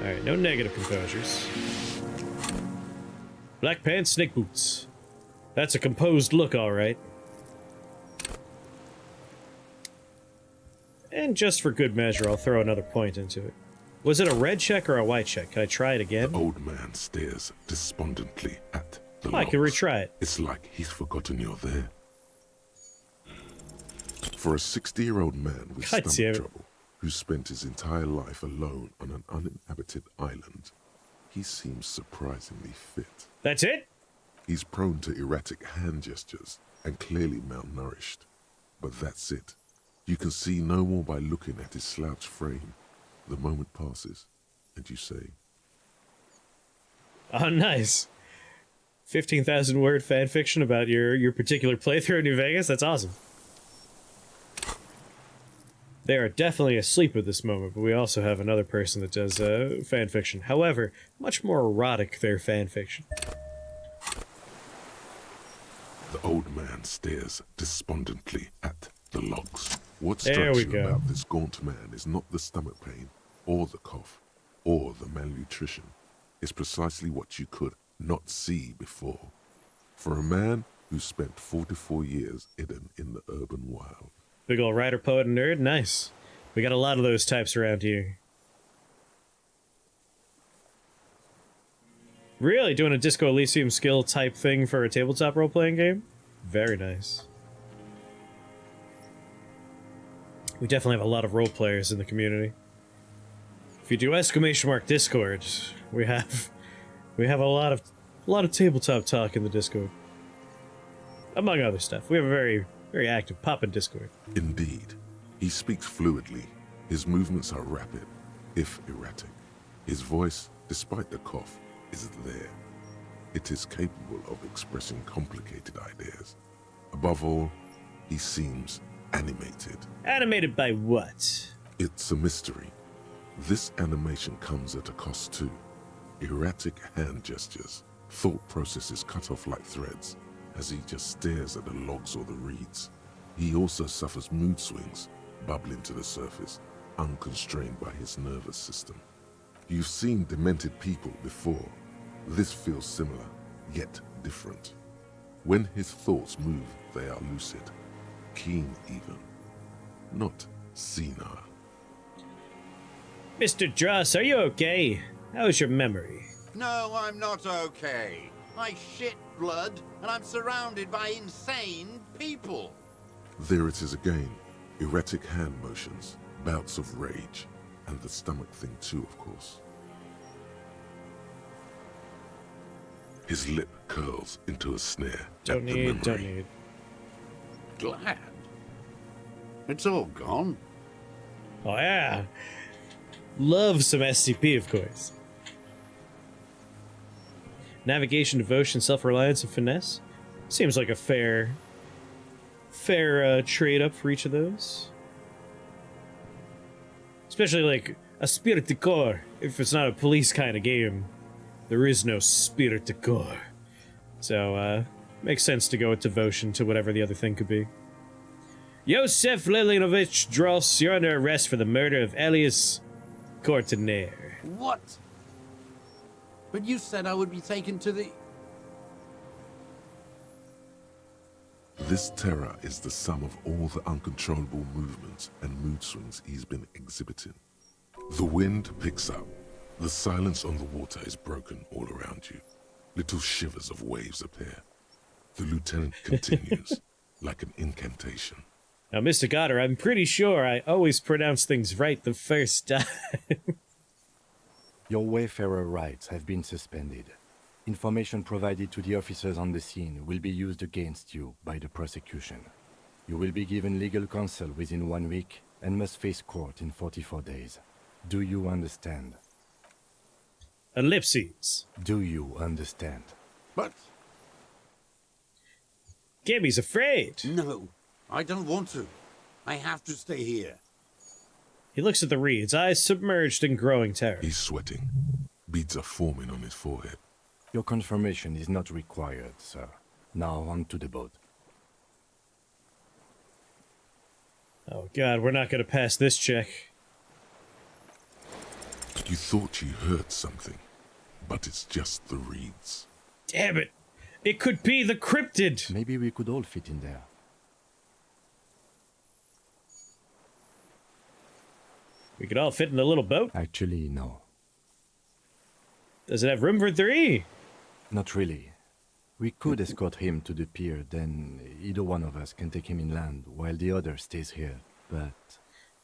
Alright, no negative composures. Black pants, snake boots. That's a composed look, alright. And just for good measure, I'll throw another point into it. Was it a red check or a white check? Can I try it again? The old man stares despondently at the I can logs. retry it. It's like he's forgotten you're there. For a 60-year-old man with God stomach damn it. trouble, who spent his entire life alone on an uninhabited island, he seems surprisingly fit. That's it? He's prone to erratic hand gestures and clearly malnourished. But that's it. You can see no more by looking at his slouched frame. The moment passes, and you say, Oh, nice. 15,000 word fanfiction about your particular playthrough in New Vegas? That's awesome. They are definitely asleep at this moment, but we also have another person that does fanfiction. However, much more erotic their fanfiction. The old man stares despondently at the logs. What There we strikes you go. about this gaunt man is not the stomach pain, or the cough, or the malnutrition. It's precisely what you could not see before. For a man who spent 44 years hidden in the urban wild. Big ol' writer, poet, and nerd? Nice. We got a lot of those types around here. Really? Doing a Disco Elysium skill type thing for a tabletop role-playing game? Very nice. We definitely have a lot of role players in the community. If you do !Discord, we have a lot of tabletop talk in the Discord. Among other stuff. We have a very active poppin' Discord. Indeed, he speaks fluidly. His movements are rapid, if erratic. His voice, despite the cough, is there. It is capable of expressing complicated ideas. Above all, he seems animated. Animated by what? It's a mystery. This animation comes at a cost too. Erratic hand gestures, thought processes cut off like threads, as he just stares at the logs or the reeds. He also suffers mood swings, bubbling to the surface, unconstrained by his nervous system. You've seen demented people before. This feels similar, yet different. When his thoughts move, they are lucid, keen even, not senile. Mr. Dross, are you okay? How's your memory? No, I'm not okay. I shit blood, and I'm surrounded by insane people. There it is again, erratic hand motions, bouts of rage, and the stomach thing too, of course. His lip curls into a sneer Don't at the need. memory. Glad. It's all gone. Oh yeah. Love some SCP, of course. Navigation, devotion, self-reliance, and finesse. Seems like a fair trade up for each of those. Especially like a spirit de corps. If it's not a police kind of game, there is no spirit de corps. So, makes sense to go with devotion to whatever the other thing could be. Yosef Lelinovich Dross, you're under arrest for the murder of Elias Courtenaire. What? But you said I would be taken to the... This terror is the sum of all the uncontrollable movements and mood swings he's been exhibiting. The wind picks up. The silence on the water is broken all around you. Little shivers of waves appear. The lieutenant continues, like an incantation. Now, Mr. Goddard, I'm pretty sure I always pronounce things right the first time. Your wayfarer rights have been suspended. Information provided to the officers on the scene will be used against you by the prosecution. You will be given legal counsel within 1 week and must face court in 44 days. Do you understand? Ellipses. Do you understand? But... Gibby's afraid. No, I don't want to. I have to stay here. He looks at the reeds, eyes submerged in growing terror. He's sweating. Beads are forming on his forehead. Your confirmation is not required, sir. Now on to the boat. Oh god, we're not gonna pass this check. You thought you heard something, but it's just the reeds. Damn it! It could be the cryptid! Maybe we could all fit in there. We could all fit in the little boat. Actually, no. Does it have room for 3? Not really. We could escort him to the pier, then either one of us can take him inland while the other stays here, but...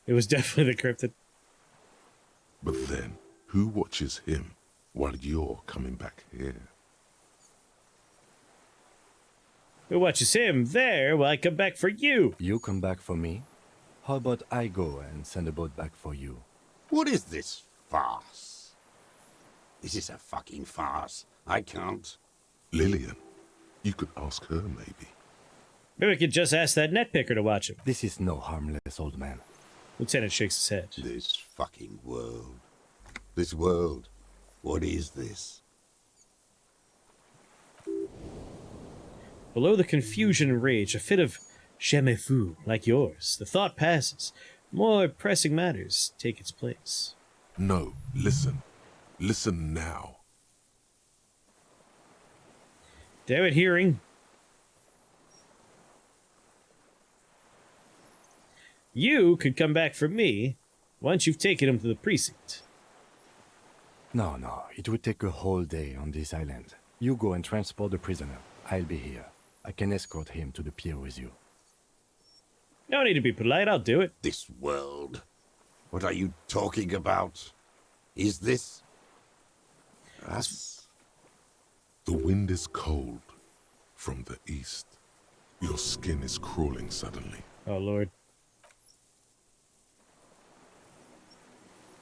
It was definitely the cryptid. But then, who watches him while you're coming back here? Who watches him there while I come back for you? You come back for me? How about I go and send a boat back for you? What is this farce? This is a fucking farce. I can't. Lillian, you could ask her maybe. Maybe we could just ask that net picker to watch him. This is no harmless old man. Lieutenant shakes his head. This fucking world. This world. What is this? Below the confusion and rage, a fit of je me fous like yours. The thought passes. More pressing matters take its place. No, listen. Listen now. Damn it, hearing. You could come back for me once you've taken him to the precinct. No, it would take a whole day on this island. You go and transport the prisoner. I'll be here. I can escort him to the pier with you. No need to be polite, I'll do it. This world. What are you talking about? Is this... us? The wind is cold from the east. Your skin is crawling suddenly. Oh, Lord.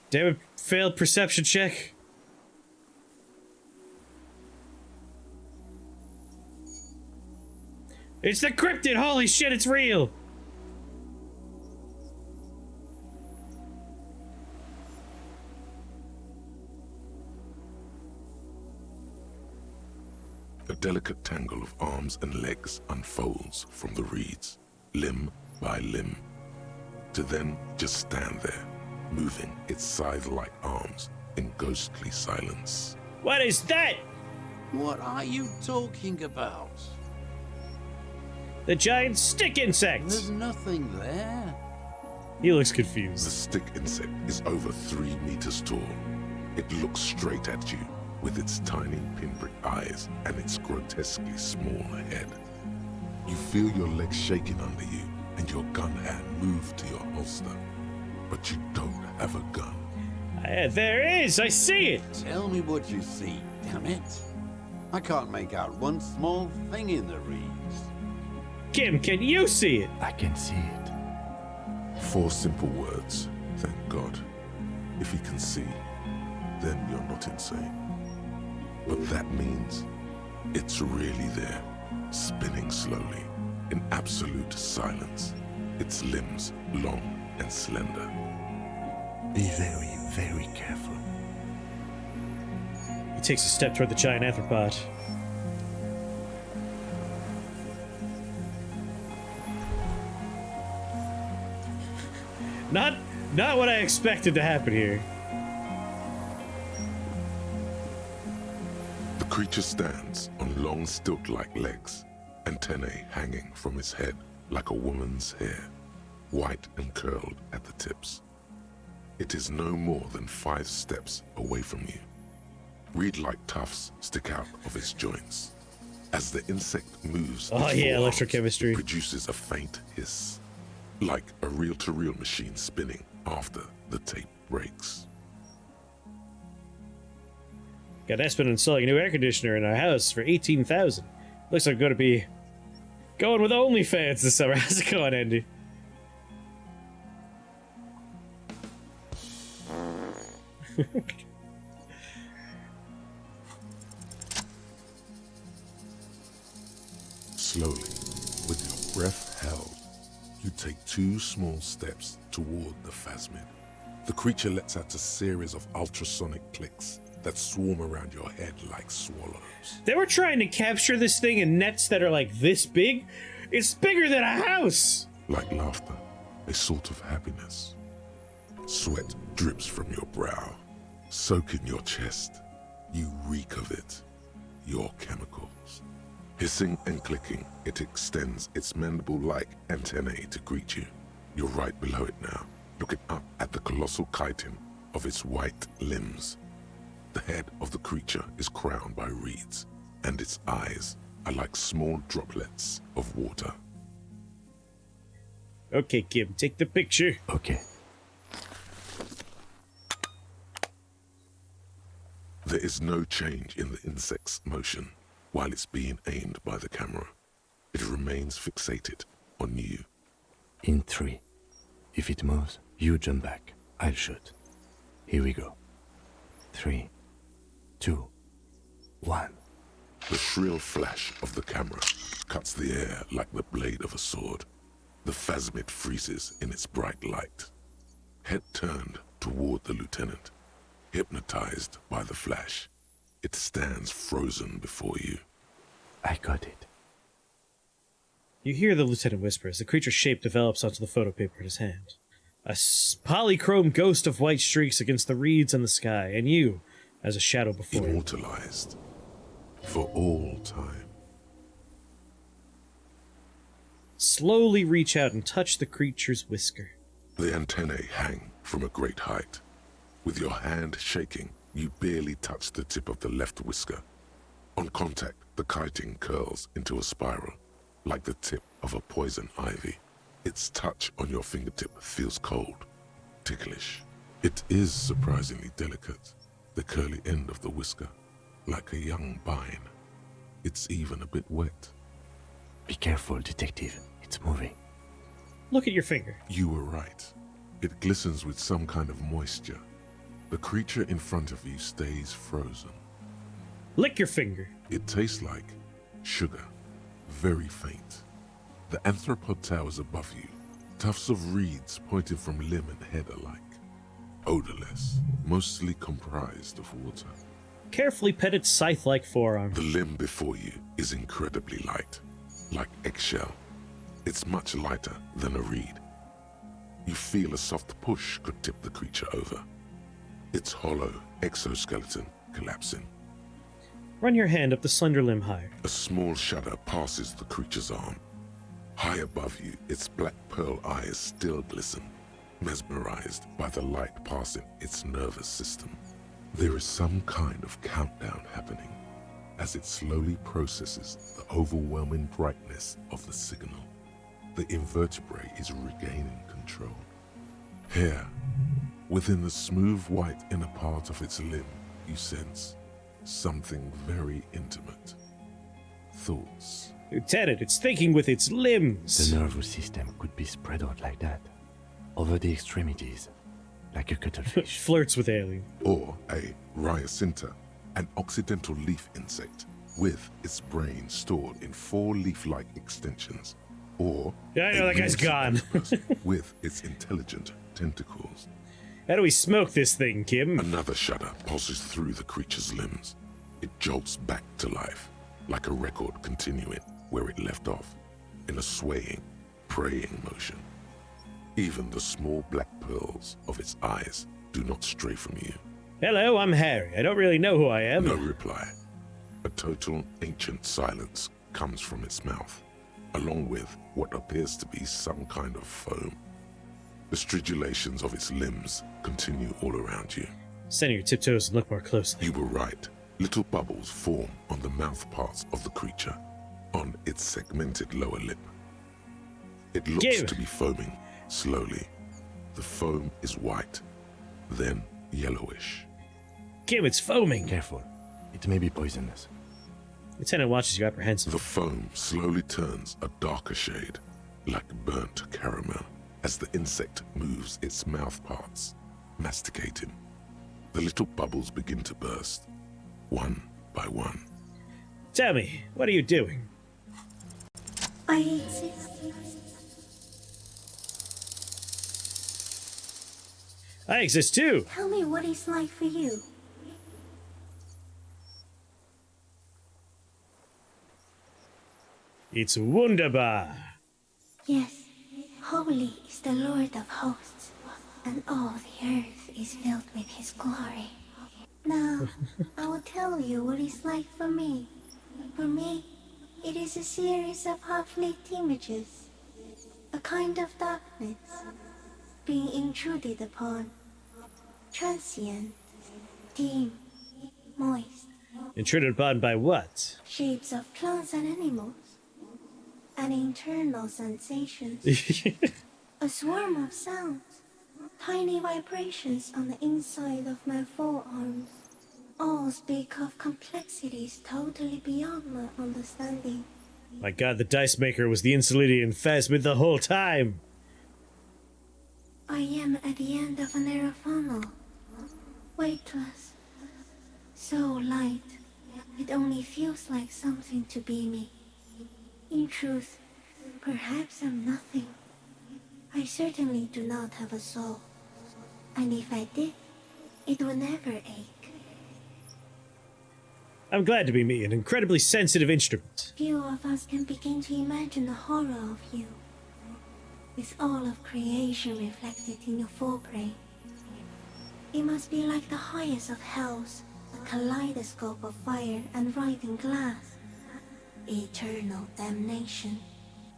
Damn it, failed perception check. It's the cryptid! Holy shit, it's real! A delicate tangle of arms and legs unfolds from the reeds, limb by limb, to then just stand there, moving its scythe-like arms in ghostly silence. What is that? What are you talking about? The giant stick insect! There's nothing there. He looks The confused. stick insect is over 3 meters tall. It looks straight at you with its tiny pinprick eyes and its grotesquely small head. You feel your legs shaking under you and your gun hand move to your holster, but you don't have a gun. There it is! I see it! Tell me what you see, damn it. I can't make out one small thing in the reeds. Kim, can you see it? I can see it. 4 simple words, thank God. If you can see, then you're not insane. But that means it's really there, spinning slowly, in absolute silence, its limbs long and slender. Be very, very careful. He takes a step toward the giant arthropod. Not what I expected to happen here. The creature stands on long stilt-like legs, antennae hanging from its head like a woman's hair, white and curled at the tips. It is no more than 5 steps away from you. Reed-like tufts stick out of its joints. As the insect moves, Oh, its yeah, forearms, electrochemistry. it produces a faint hiss, like a reel-to-reel machine spinning after the tape breaks. Got Espen installing a new air conditioner in our house for $18,000. Looks like I'm going to be going with OnlyFans this summer. How's it going, Andy? Slowly, with your breath held, you take 2 small steps toward the phasmid. The creature lets out a series of ultrasonic clicks that swarm around your head like swallows. They were trying to capture this thing in nets that are like this big. It's bigger than a house. Like laughter, a sort of happiness. Sweat drips from your brow. soak in your chest. You reek of it, your chemicals. Hissing and clicking, it extends its mandible-like antennae to greet you. You're right below it now, looking up at the colossal chitin of its white limbs. The head of the creature is crowned by reeds, and its eyes are like small droplets of water. Okay, Kim, take the picture. Okay. There is no change in the insect's motion while it's being aimed by the camera. It remains fixated on you. In 3. If it moves, you jump back. I'll shoot. Here we go. 3, 2, 1. The shrill flash of the camera cuts the air like the blade of a sword. The phasmid freezes in its bright light. Head turned toward the lieutenant, hypnotized by the flash. It stands frozen before you. I got it. You hear the lieutenant whisper as the creature's shape develops onto the photo paper in his hand. A polychrome ghost of white streaks against the reeds and the sky, and you, as a shadow before you. Immortalized. For all time. Slowly reach out and touch the creature's whisker. The antennae hang from a great height. With your hand shaking, you barely touch the tip of the left whisker. On contact, the chitin curls into a spiral, like the tip of a poison ivy. Its touch on your fingertip feels cold, ticklish. It is surprisingly delicate, the curly end of the whisker, like a young vine. It's even a bit wet. Be careful, detective. It's moving. Look at your finger. You were right. It glistens with some kind of moisture. The creature in front of you stays frozen. Lick your finger. It tastes like sugar, very faint. The anthropod towers above you, tufts of reeds pointing from limb and head alike. Odorless, mostly comprised of water. Carefully pet its scythe-like forearm. The limb before you is incredibly light, like eggshell. It's much lighter than a reed. You feel a soft push could tip the creature over. Its hollow exoskeleton collapsing. Run your hand up the slender limb higher. A small shudder passes the creature's arm. High above you, its black pearl eyes still glisten, mesmerized by the light passing its nervous system. There is some kind of countdown happening as it slowly processes the overwhelming brightness of the signal. The invertebrate is regaining control. Here, within the smooth white inner part of its limb, you sense something very intimate. Thoughts. Lieutenant, it's thinking with its limbs. The nervous system could be spread out like that, over the extremities, like a cuttlefish. Flirts with alien. Or a rhyocinta, an occidental leaf insect, with its brain stored in 4 leaf-like extensions. Or Yeah, I know, a that guy's gone. octopus with its intelligent tentacles. How do we smoke this thing, Kim? Another shudder pulses through the creature's limbs. It jolts back to life, like a record continuing where it left off, in a swaying, praying motion. Even the small black pearls of its eyes do not stray from you. Hello, I'm Harry. I don't really know who I am. No reply. A total ancient silence comes from its mouth, along with what appears to be some kind of foam. The stridulations of its limbs continue all around you. Stand on your tiptoes and look more closely. You were right. Little bubbles form on the mouth parts of the creature, on its segmented lower lip. It looks Give. to be foaming, slowly. The foam is white, then yellowish. Kim, it's foaming. Careful. It may be poisonous. Lieutenant watches you apprehensive. The foam slowly turns a darker shade, like burnt caramel, as the insect moves its mouth parts, masticating. The little bubbles begin to burst, one by one. Tell me, what are you doing? I exist. I exist too. Tell me what it's like for you. It's wunderbar. Yes, holy is the Lord of hosts, and all the earth is filled with his glory. Now, I will tell you what it's like for me. For me, it is a series of half-lit images. A kind of darkness, being intruded upon. Transient, dim, moist. Intruded upon by what? Shapes of plants and animals. And internal sensations. A swarm of sounds. Tiny vibrations on the inside of my forearms. All speak of complexities totally beyond my understanding. My god, the dice maker was the Insulidian Phasmid the whole time! I am at the end of a narrow funnel. Weightless. So light, it only feels like something to be me. In truth, perhaps I'm nothing. I certainly do not have a soul. And if I did, it would never ache. I'm glad to be me, an incredibly sensitive instrument. Few of us can begin to imagine the horror of you, with all of creation reflected in your forebrain. It must be like the highest of hells, a kaleidoscope of fire and writhing glass. Eternal damnation,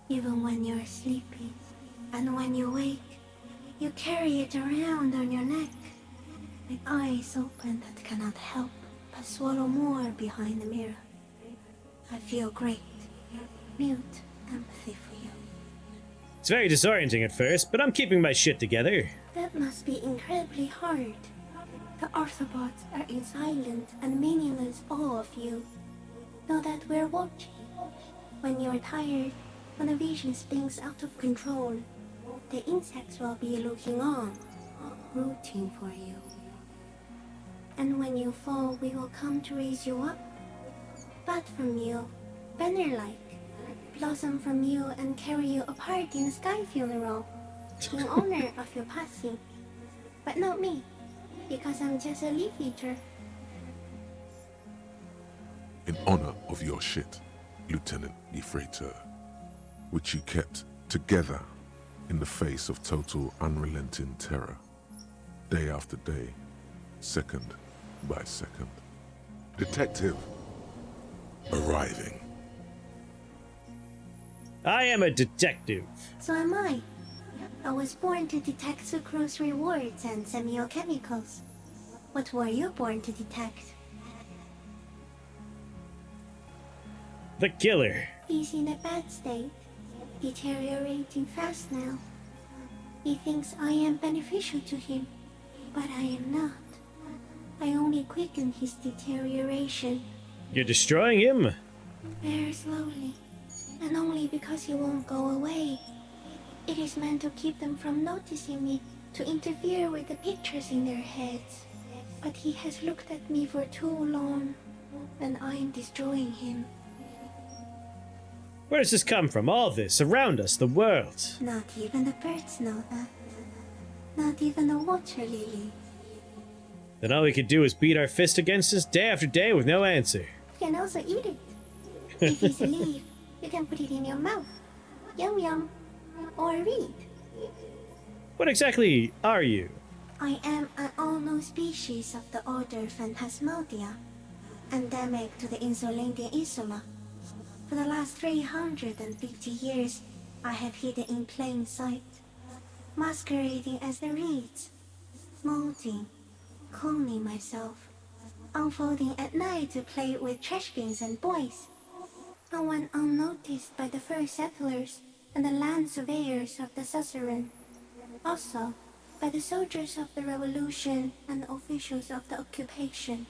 even when you're sleeping. And when you wake, you carry it around on your neck, with eyes open that cannot help but swallow more behind the mirror. I feel great, mute empathy for you. It's very disorienting at first, but I'm keeping my shit together. That must be incredibly hard. The Arthropods are in silent and meaningless awe of you. Know that we're watching. When you're tired, when the vision spins out of control, the insects will be looking on, rooting for you. And when you fall, we will come to raise you up. Bud from you, banner-like, blossom from you and carry you apart in a sky funeral, in honor of your passing. But not me, because I'm just a leaf eater. In honor of your shit, Lieutenant Ifreter, which you kept together in the face of total unrelenting terror, day after day, second by second. Detective, arriving. I am a detective. So am I. I was born to detect sucrose rewards and semiochemicals. What were you born to detect? The killer. He's in a bad state, deteriorating fast now. He thinks I am beneficial to him, but I am not. I only quicken his deterioration. You're destroying him? Very slowly, and only because he won't go away. It is meant to keep them from noticing me, to interfere with the pictures in their heads. But he has looked at me for too long, and I am destroying him. Where does this come from? All this, around us, the world. Not even the birds know that. Not even the water lily. Then all we could do is beat our fist against us day after day with no answer. You can also eat it. If it's a leaf, you can put it in your mouth. Yum yum. Or read. What exactly are you? I am an unknown species of the order Phantasmodia, endemic to the Insulandian Insula. For the last 350 years, I have hidden in plain sight, masquerading as the reeds, molding, cloning myself, unfolding at night to play with trash bins and boys. And when unnoticed by the first settlers and the land surveyors of the suzerain, also by the soldiers of the revolution and officials of the occupation,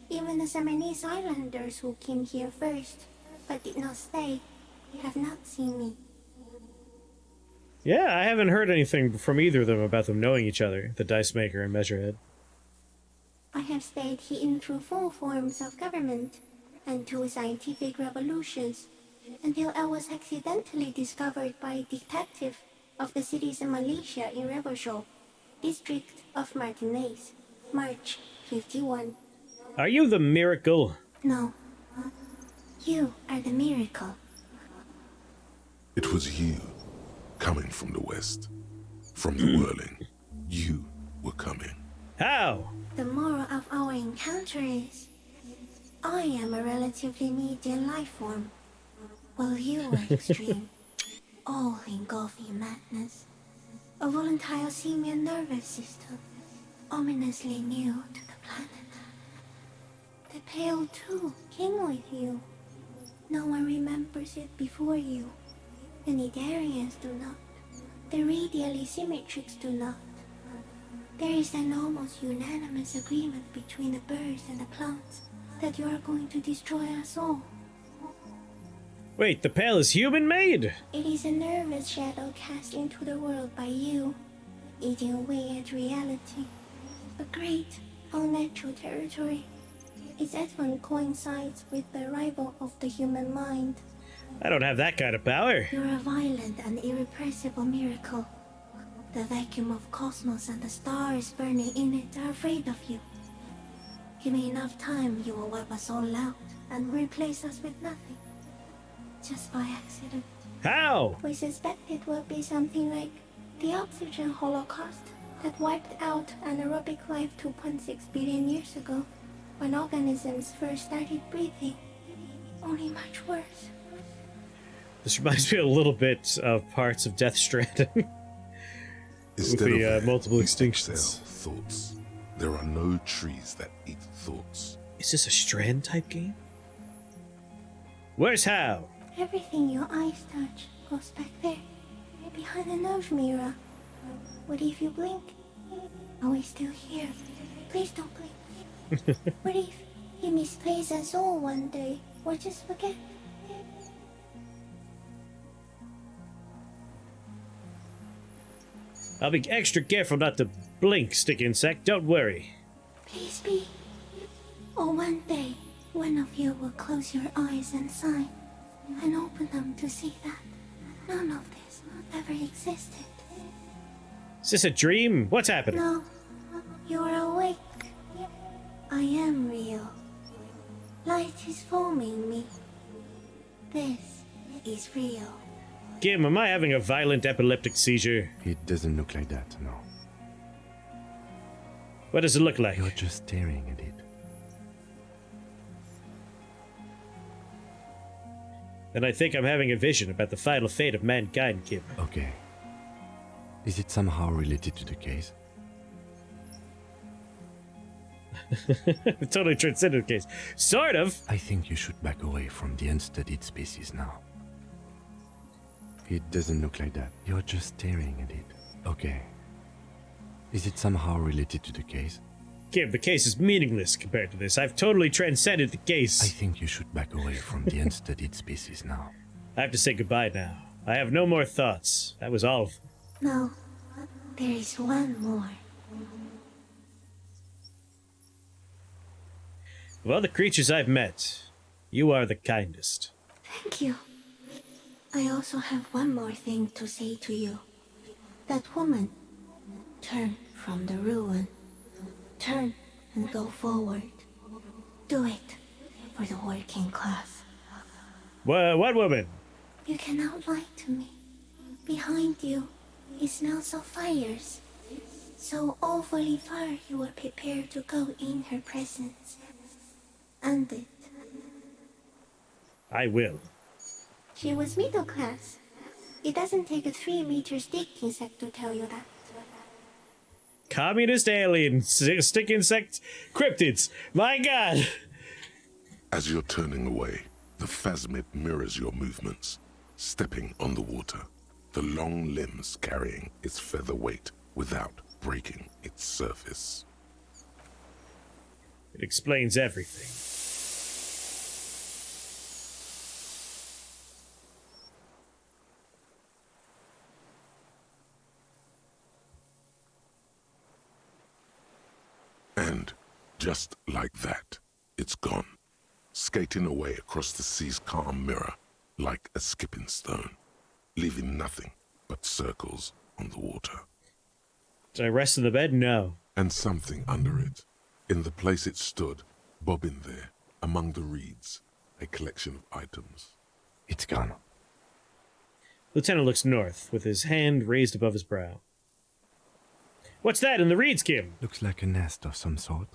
even the Seminese islanders who came here first but did not stay have not seen me. Yeah, I haven't heard anything from either of them about them knowing each other, the Dice Maker and Measurehead. I have stayed hidden through 4 forms of government and 2 scientific revolutions until I was accidentally discovered by a detective of the citizen militia in Reverchot, district of Martinez, March 51. Are you the miracle? No. You are the miracle. It was you, coming from the west. From the whirling. You were coming. How? The moral of our encounter is, I am a relatively medium life form, while you are extreme, all engulfing madness. A volatile simian nervous system, ominously new to the planet. The Pale too came with you. No one remembers it before you. The Nidarians do not. The radially symmetrics do not. There is an almost unanimous agreement between the birds and the plants that you are going to destroy us all. Wait, the Pale is human-made? It is a nervous shadow cast into the world by you, eating away at reality. A great, unnatural territory. Its advent coincides with the arrival of the human mind. I don't have that kind of power. You're a violent and irrepressible miracle. The vacuum of cosmos and the stars burning in it are afraid of you. Give me enough time, you will wipe us all out and replace us with nothing. Just by accident. How? We suspect it will be something like the oxygen holocaust that wiped out anaerobic life 2.6 billion years ago, when organisms first started breathing. Only much worse. This reminds me a little bit of parts of Death Stranding. Instead With the of air, multiple we extinctions. exhale thoughts. There are no trees that eat thoughts. Is this a Strand type game? Where's How? Everything your eyes touch goes back there, behind the nose mirror. What if you blink? Are we still here? Please don't blink. What if you misplace us all one day, or just forget? I'll be extra careful not to blink, stick insect. Don't worry. Please be. Or one day, one of you will close your eyes and sigh, and open them to see that none of this ever existed. Is this a dream? What's happening? No, you are awake. I am real. Light is forming me. This is real. Kim, am I having a violent epileptic seizure? It doesn't look like that, no. What does it look like? You're just staring at it. Then I think I'm having a vision about the final fate of mankind, Kim. Okay. Is it somehow related to the case? Totally transcended case. Sort of. I think you should back away from the unstudied species now. It doesn't look like that. You're just staring at it. Okay. Is it somehow related to the case? Kim, the case is meaningless compared to this. I've totally transcended the I case. think you should back away from the unstudied species now. I have to say goodbye now. I have no more thoughts. That was all of them. No, there is one more. Of all the creatures I've met, you are the kindest. Thank you. I also have one more thing to say to you. That woman, turn from the ruin. Turn and go forward. Do it for the working class. What woman? You cannot lie to me. Behind you, it smells of fires. So awfully far you were prepared to go in her presence. And it. I will. She was middle class. It doesn't take a 3-meter stick insect to tell you that. Communist aliens, stick insect, cryptids. My god! As you're turning away, the phasmid mirrors your movements, stepping on the water, the long limbs carrying its feather weight without breaking its surface. It explains everything. And, just like that, it's gone, skating away across the sea's calm mirror like a skipping stone, leaving nothing but circles on the water. Did I rest in the bed? No. And something under it, in the place it stood, bobbing there, among the reeds, a collection of items. It's gone. Lieutenant looks north, with his hand raised above his brow. What's that in the reeds, Kim? Looks like a nest of some sort.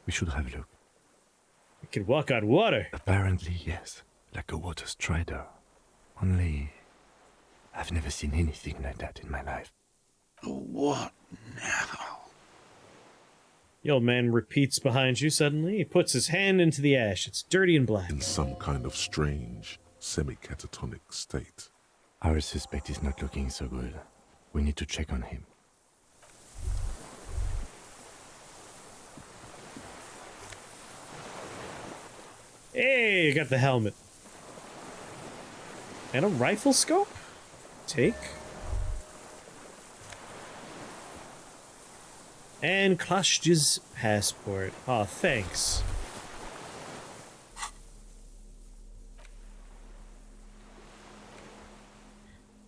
We should have a look. It can walk on water. Apparently, yes. Like a water strider. Only... I've never seen anything like that in my life. What now? The old man repeats behind you suddenly. He puts his hand into the ash. It's dirty and black. In some kind of strange, semi-catatonic state. Our suspect is not looking so good. We need to check on him. Hey, you got the helmet. And a rifle scope? Take. And Klash's passport. Aw, thanks.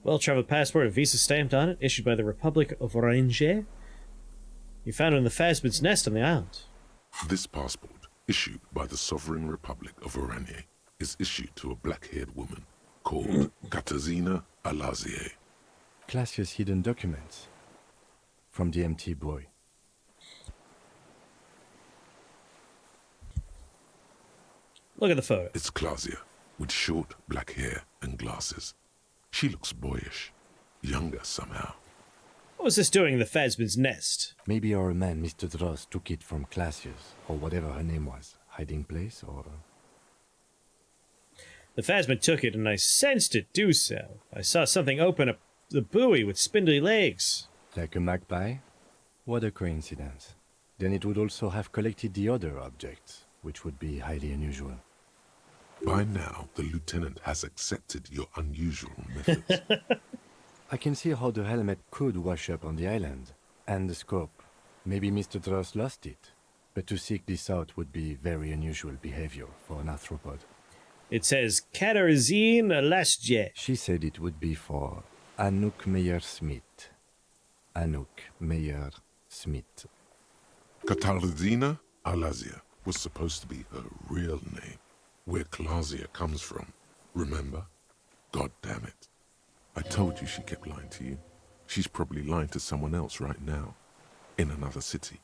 Well-traveled passport, a visa stamped on it, issued by the Republic of Orange. You found it in the Phasmid's nest on the island. This passport, issued by the Sovereign Republic of Oranje, is issued to a black-haired woman called Katarzyna Alazie. Classia's hidden documents. From the MT boy. Look at the photo. It's Klasia, with short black hair and glasses. She looks boyish, younger somehow. What was this doing in the Phasmid's nest? Maybe our man, Mr. Dross, took it from Classia's, or whatever her name was. Hiding place, or... The Phasmid took it, and I sensed it do so. I saw something open up the buoy with spindly legs. Like a magpie? What a coincidence. Then it would also have collected the other objects, which would be highly unusual. By now, the lieutenant has accepted your unusual methods. I can see how the helmet could wash up on the island. And the scope. Maybe Mr. Dross lost it. But to seek this out would be very unusual behavior for an arthropod. It says Katarzyna Alazie. She said it would be for Anouk Meyer-Smith. Anouk Meyer-Smith. Katarzyna Alazie was supposed to be her real name, where Klasia comes from. Remember? God damn it. I told you she kept lying to you. She's probably lying to someone else right now, in another city.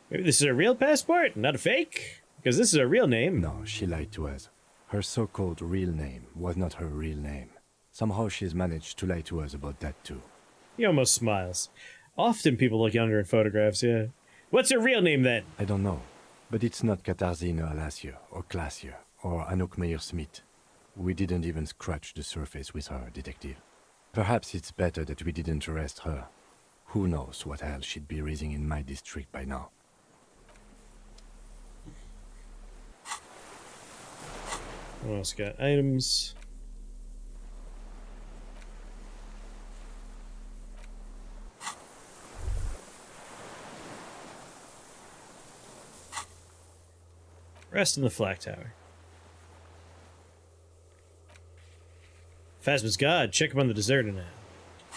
Maybe this is a real passport, not a fake? Because this is a real name. No, she lied to us. Her so-called real name was not her real name. Somehow she's managed to lie to us about that too. He almost smiles. Often people look younger in photographs, yeah. What's her real name then? I don't know. But it's not Katarzyna Alazie, or Klasia, or Anouk Meyer-Smith. We didn't even scratch the surface with her, detective. Perhaps it's better that we didn't arrest her. Who knows what hell she'd be raising in my district by now. What else got? Items. Rest in the flak tower. Phasma's God, check him on the deserter now. I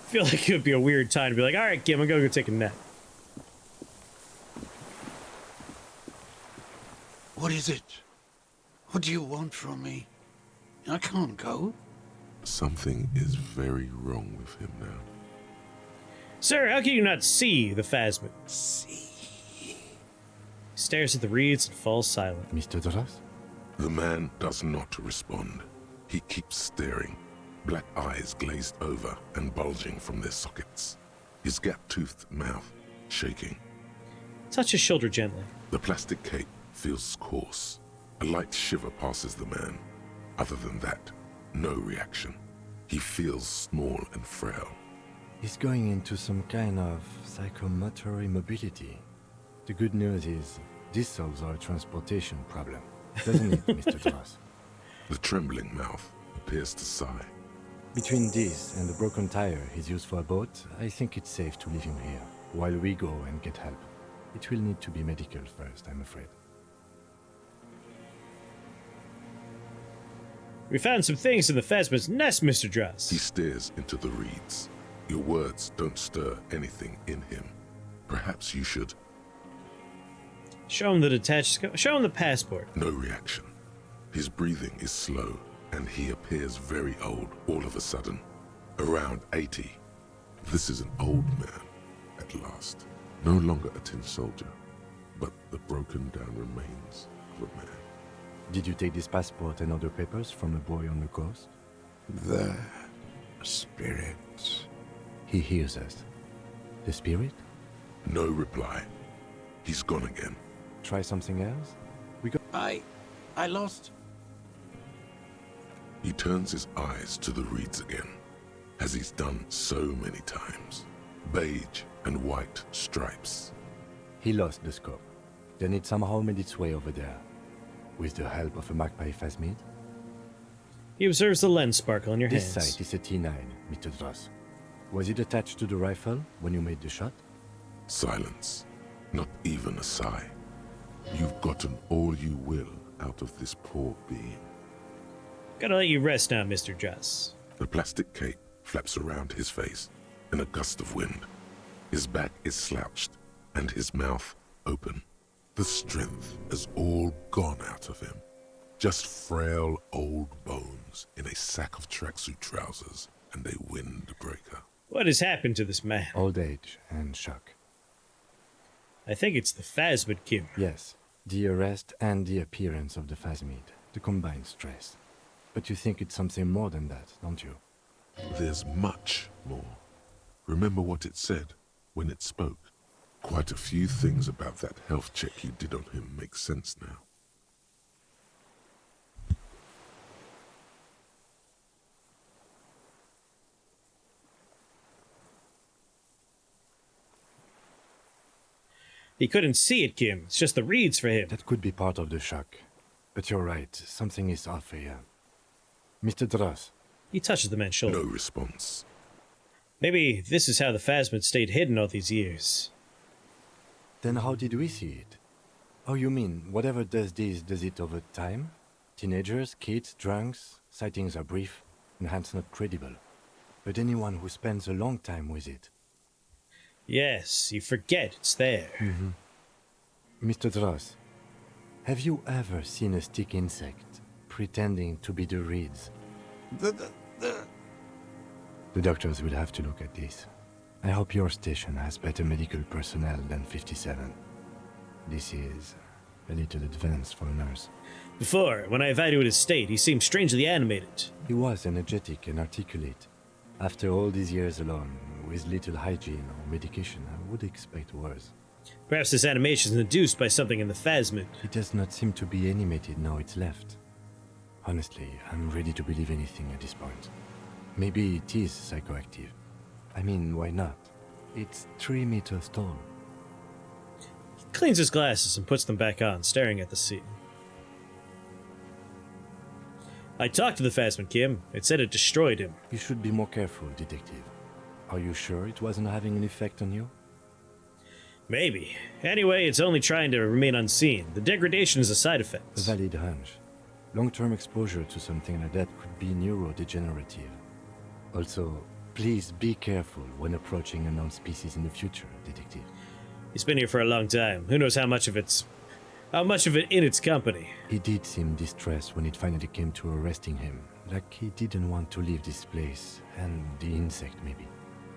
feel like it would be a weird time to be like, alright, Kim, I'm gonna go take a nap. What is it? What do you want from me? I can't go. Something is very wrong with him now. Sir, how can you not see the Phasmid? See. He stares at the reeds and falls silent. Mr. Dross? The man does not respond. He keeps staring, black eyes glazed over and bulging from their sockets. His gap-toothed mouth shaking. Touch his shoulder gently. The plastic cape feels coarse. A light shiver passes the man. Other than that, no reaction. He feels small and frail. He's going into some kind of psychomotor immobility. The good news is, this solves our transportation problem, doesn't it, Mr. Dross? The trembling mouth appears to sigh. Between this and the broken tire he's used for a boat, I think it's safe to leave him here, while we go and get help. It will need to be medical first, I'm afraid. We found some things in the Phasma's nest, Mr. Dross. He stares into the reeds. Your words don't stir anything in him. Perhaps you should. Show him the detached... Show him the passport. No reaction. His breathing is slow, and he appears very old all of a sudden. Around 80. This is an old man. at last. No longer a tin soldier, but the broken down remains of a man. Did you take this passport and other papers from a boy on the coast? The spirit. He hears us. The spirit? No reply. He's gone again. Try something else? I lost. He turns his eyes to the reeds again, as he's done so many times. Beige and white stripes. He lost the scope. Then it somehow made its way over there. With the help of a magpie phasmid. He observes the lens sparkle in your This hands. sight is a T9, Mr. Dross. Was it attached to the rifle when you made the shot? Silence. Not even a sigh. You've gotten all you will out of this poor being. Gotta let you rest now, Mr. Joss. The plastic cape flaps around his face in a gust of wind. His back is slouched and his mouth open. The strength has all gone out of him. Just frail old bones in a sack of tracksuit trousers and a windbreaker. What has happened to this man? Old age and shock. I think it's the phasmid, Kim. Yes, the arrest and the appearance of the phasmid. The combined stress. But you think it's something more than that, don't you? There's much more. Remember what it said when it spoke. Quite a few things about that health check you did on him make sense now. He couldn't see it, Kim. It's just the reeds for him. That could be part of the shock. But you're right, something is off here. Mr. Dross, He touches the man's shoulder. No response. Maybe this is how the phasmid stayed hidden all these years. then how did we see it? Oh, you mean, whatever does this, does it over time? Teenagers, kids, drunks, sightings are brief, and hence not credible. But anyone who spends a long time with it. Yes, you forget it's there. Mr. Dross, have you ever seen a stick insect pretending to be the reeds? The doctors will have to look at this. I hope your station has better medical personnel than 57. This is a little advanced for a nurse. Before, when I evaluated his state, he seemed strangely animated. He was energetic and articulate. After all these years alone, with little hygiene or medication, I would expect worse. Perhaps this animation is induced by something in the phasmid. It does not seem to be animated now it's left. Honestly, I'm ready to believe anything at this point. Maybe it is psychoactive. I mean, why not? It's 3 meters tall. He cleans his glasses and puts them back on, staring at the scene. I talked to the phasmid, Kim. It said it destroyed him. You should be more careful, detective. Are you sure it wasn't having an effect on you? Maybe. Anyway, it's only trying to remain unseen. The degradation is a side A effect. valid hunch. Long-term exposure to something like that could be neurodegenerative. Also, please be careful when approaching a known species in the future, detective. He's been here for a long time. Who knows how much of it in its company. He did seem distressed when it finally came to arresting him, like he didn't want to leave this place, and the insect maybe.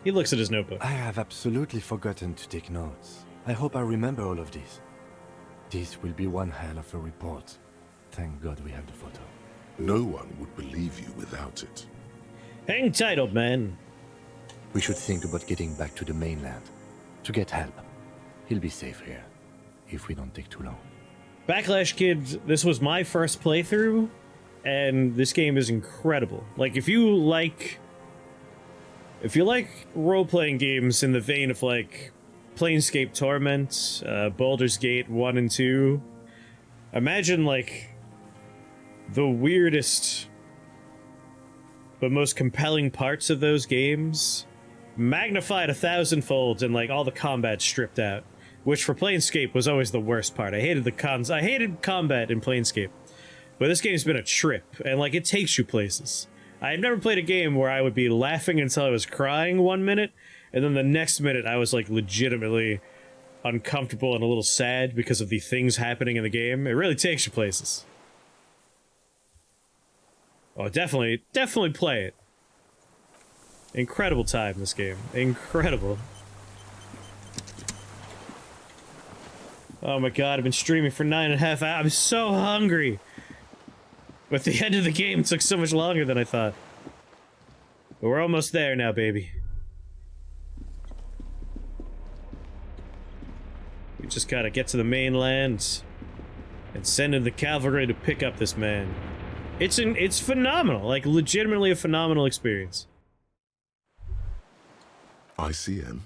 He looks at his notebook. I have absolutely forgotten to take notes. I hope I remember all of this. This will be one hell of a report. Thank God we have the photo. No one would believe you without it. Hang tight, old man. We should think about getting back to the mainland. To get help. He'll be safe here. If we don't take too long. Backlash Kids, this was my first playthrough, and this game is incredible. Like, if you like role-playing games in the vein of, like, Planescape Torment, Baldur's Gate 1 and 2, imagine, like, the weirdest but most compelling parts of those games magnified 1,000-fold and, like, all the combat stripped out. Which for Planescape was always the worst part. I hated combat in Planescape. But this game's been a trip, and like it takes you places. I had never played a game where I would be laughing until I was crying 1 minute, and then the next minute I was like legitimately uncomfortable and a little sad because of the things happening in the game. It really takes you places. Oh, definitely play it. Incredible time, this game. Incredible. Oh my god, I've been streaming for 9.5 hours. I'm so hungry. But the end of the game took so much longer than I thought. But we're almost there now, baby. We just gotta get to the mainland and send in the cavalry to pick up this man. It's phenomenal, like legitimately a phenomenal experience. ICM?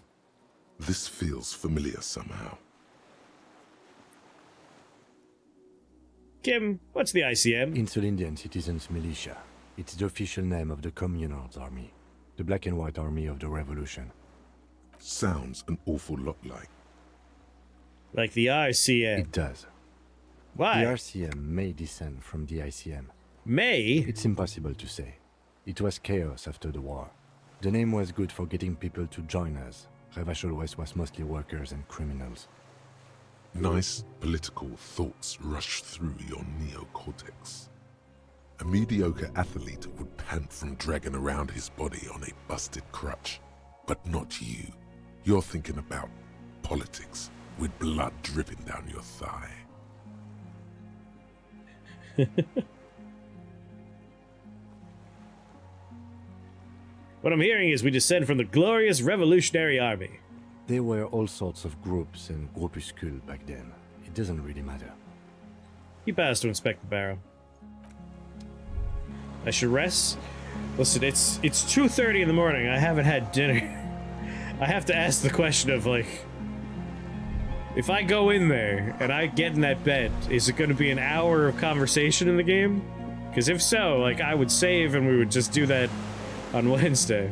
This feels familiar somehow. Kim, what's the ICM? Insulindian Citizens Militia. It's the official name of the Communards Army, the black and white army of the Revolution. Sounds an awful lot like. Like the RCM. It does. Why? The RCM may descend from the ICM. May? It's impossible to say. It was chaos after the war. The name was good for getting people to join us. Revachol West was mostly workers and criminals. Nice political thoughts rush through your neocortex. A mediocre athlete would pant from dragging around his body on a busted crutch. But not you. You're thinking about politics, with blood dripping down your thigh. What I'm hearing is we descend from the glorious Revolutionary Army. There were all sorts of groups and groupuscules back then. It doesn't really matter. He passed to inspect the barrow. I should rest. Listen, it's 2:30 in the morning. I haven't had dinner. I have to ask the question of, like, if I go in there and I get in that bed, is it going to be an hour of conversation in the game? Because if so, like, I would save and we would just do that on Wednesday.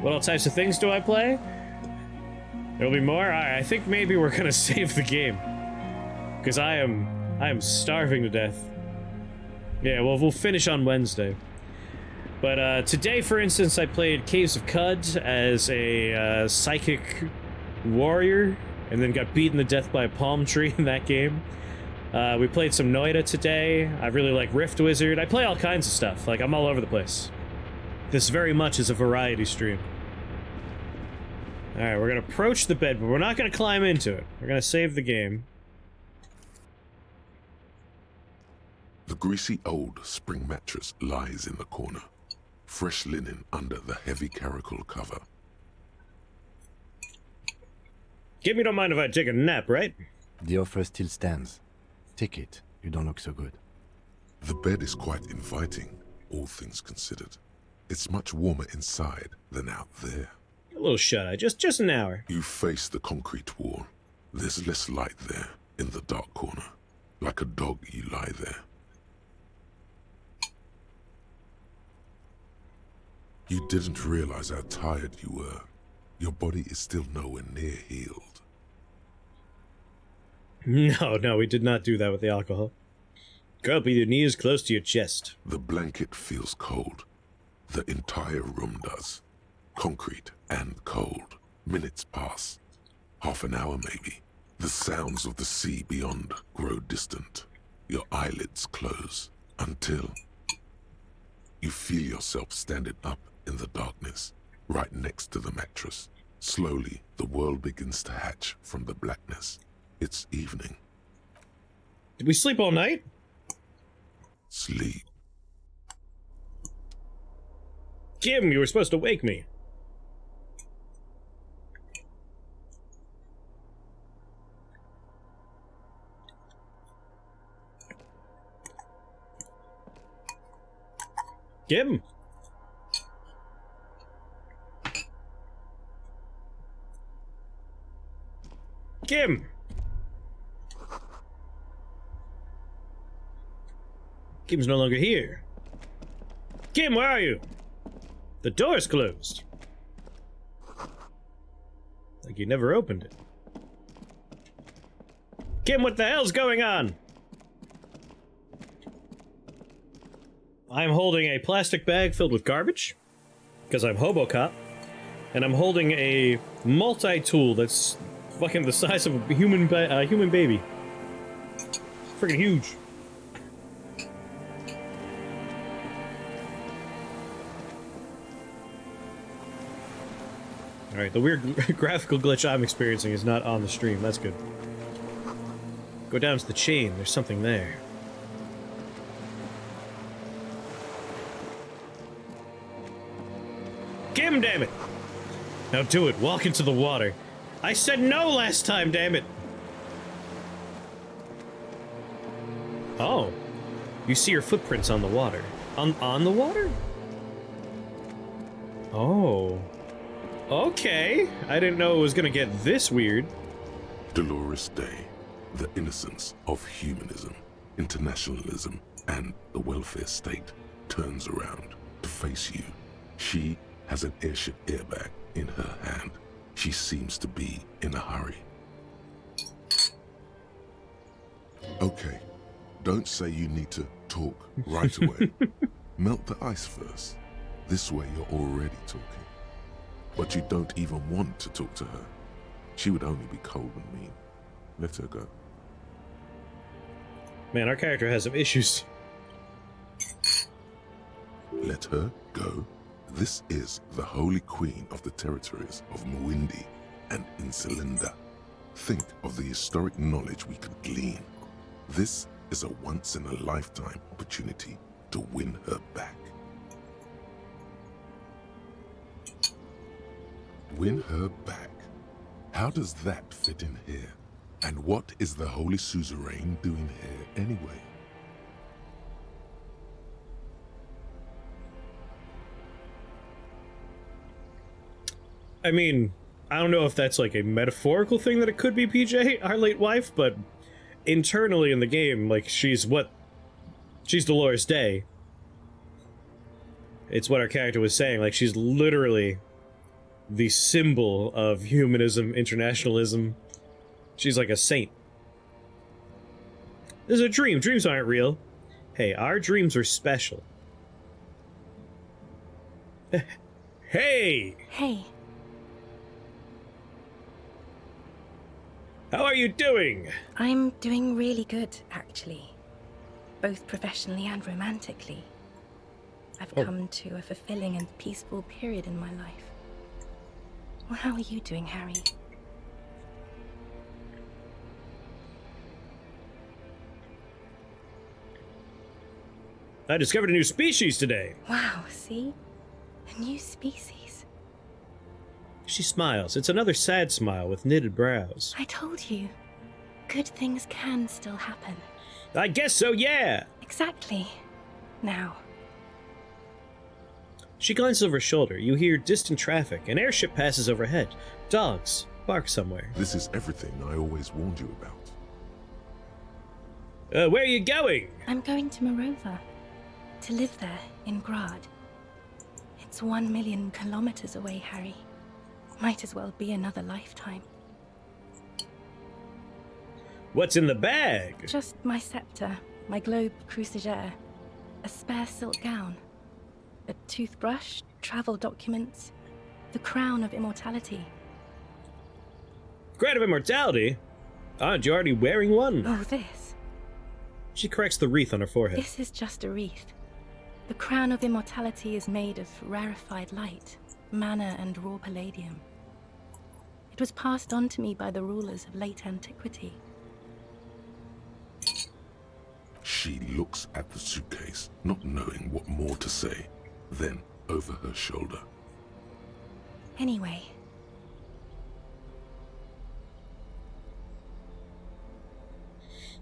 What all types of things do I play? There'll be more? Alright, I think maybe we're gonna save the game. Because I am starving to death. Yeah, well, we'll finish on Wednesday. But today, for instance, I played Caves of Cud as a psychic warrior, and then got beaten to death by a palm tree in that game. We played some Noida today. I really like Rift Wizard. I play all kinds of stuff. Like, I'm all over the place. This very much is a variety stream. Alright, we're gonna approach the bed, but we're not gonna climb into it. We're gonna save the game. The greasy old spring mattress lies in the corner. Fresh linen under the heavy caracal cover. Give don't mind if I take a nap, right? The offer still stands. Take it. You don't look so good. The bed is quite inviting, all things considered. It's much warmer inside than out there. A little shut-eye, just an hour. You face the concrete wall. There's less light there, in the dark corner. Like a dog, you lie there. You didn't realize how tired you were. Your body is still nowhere near healed. No, we did not do that with the alcohol. Go up with your knees close to your chest. The blanket feels cold. The entire room does. Concrete and cold. Minutes pass. Half an hour maybe. The sounds of the sea beyond grow distant. Your eyelids close until you feel yourself standing up in the darkness, right next to the mattress. Slowly, the world begins to hatch from the blackness. It's evening. Did we sleep all night? Sleep. Kim, you were supposed to wake me. Kim? Kim! Kim's no longer here. Kim, where are you? The door's closed. Like you never opened it. Kim, what the hell's going on? I'm holding a plastic bag filled with garbage, because I'm HoboCop, and I'm holding a multi-tool that's fucking the size of a human baby. Freaking huge. Alright, the weird graphical glitch I'm experiencing is not on the stream. That's good. Go down to the chain. There's something there. Get him, damn it! Now do it. Walk into the water. I said no last time, damn it! Oh. You see your footprints on the water. On the water? Oh. Okay. I didn't know it was gonna get this weird. Dolores Day, the innocence of humanism, internationalism, and the welfare state turns around to face you. She has an airship airbag in her hand. She seems to be in a hurry. Okay, don't say you need to talk right away. Melt the ice first. This way you're already talking. But you don't even want to talk to her. She would only be cold and mean. Let her go. Man, our character has some issues. Let her go. This is the Holy Queen of the territories of Mwindi and Insulinda. Think of the historic knowledge we could glean. This is a once-in-a-lifetime opportunity to win her back. Win her back? How does that fit in here? And what is the Holy Suzerain doing here anyway? I mean, I don't know if that's like a metaphorical thing that it could be PJ, our late wife, but internally in the game, like, she's Dolores Day. It's what our character was saying, like, she's literally the symbol of humanism, internationalism. She's like a saint. This is a dream. Dreams aren't real. Hey, our dreams are special. Hey! Hey. How are you doing? I'm doing really good, actually. Both professionally and romantically. I've come to a fulfilling and peaceful period in my life. Well, how are you doing, Harry? I discovered a new species today. Wow, see? A new species. She smiles. It's another sad smile with knitted brows. I told you. Good things can still happen. I guess so, yeah! Exactly. Now. She glances over her shoulder. You hear distant traffic. An airship passes overhead. Dogs bark somewhere. This is everything I always warned you about. Where are you going? I'm going to Morova. To live there, in Grad. It's 1 million kilometers away, Harry. Might as well be another lifetime. What's in the bag? Just my scepter, my globe cruciger, a spare silk gown, a toothbrush, travel documents, the crown of immortality. Crown of immortality? Aren't you already wearing one? Oh, this. She corrects the wreath on her forehead. This is just a wreath. The crown of immortality is made of rarefied light, mana and raw palladium. It was passed on to me by the rulers of late antiquity. She looks at the suitcase, not knowing what more to say. Then, over her shoulder. Anyway.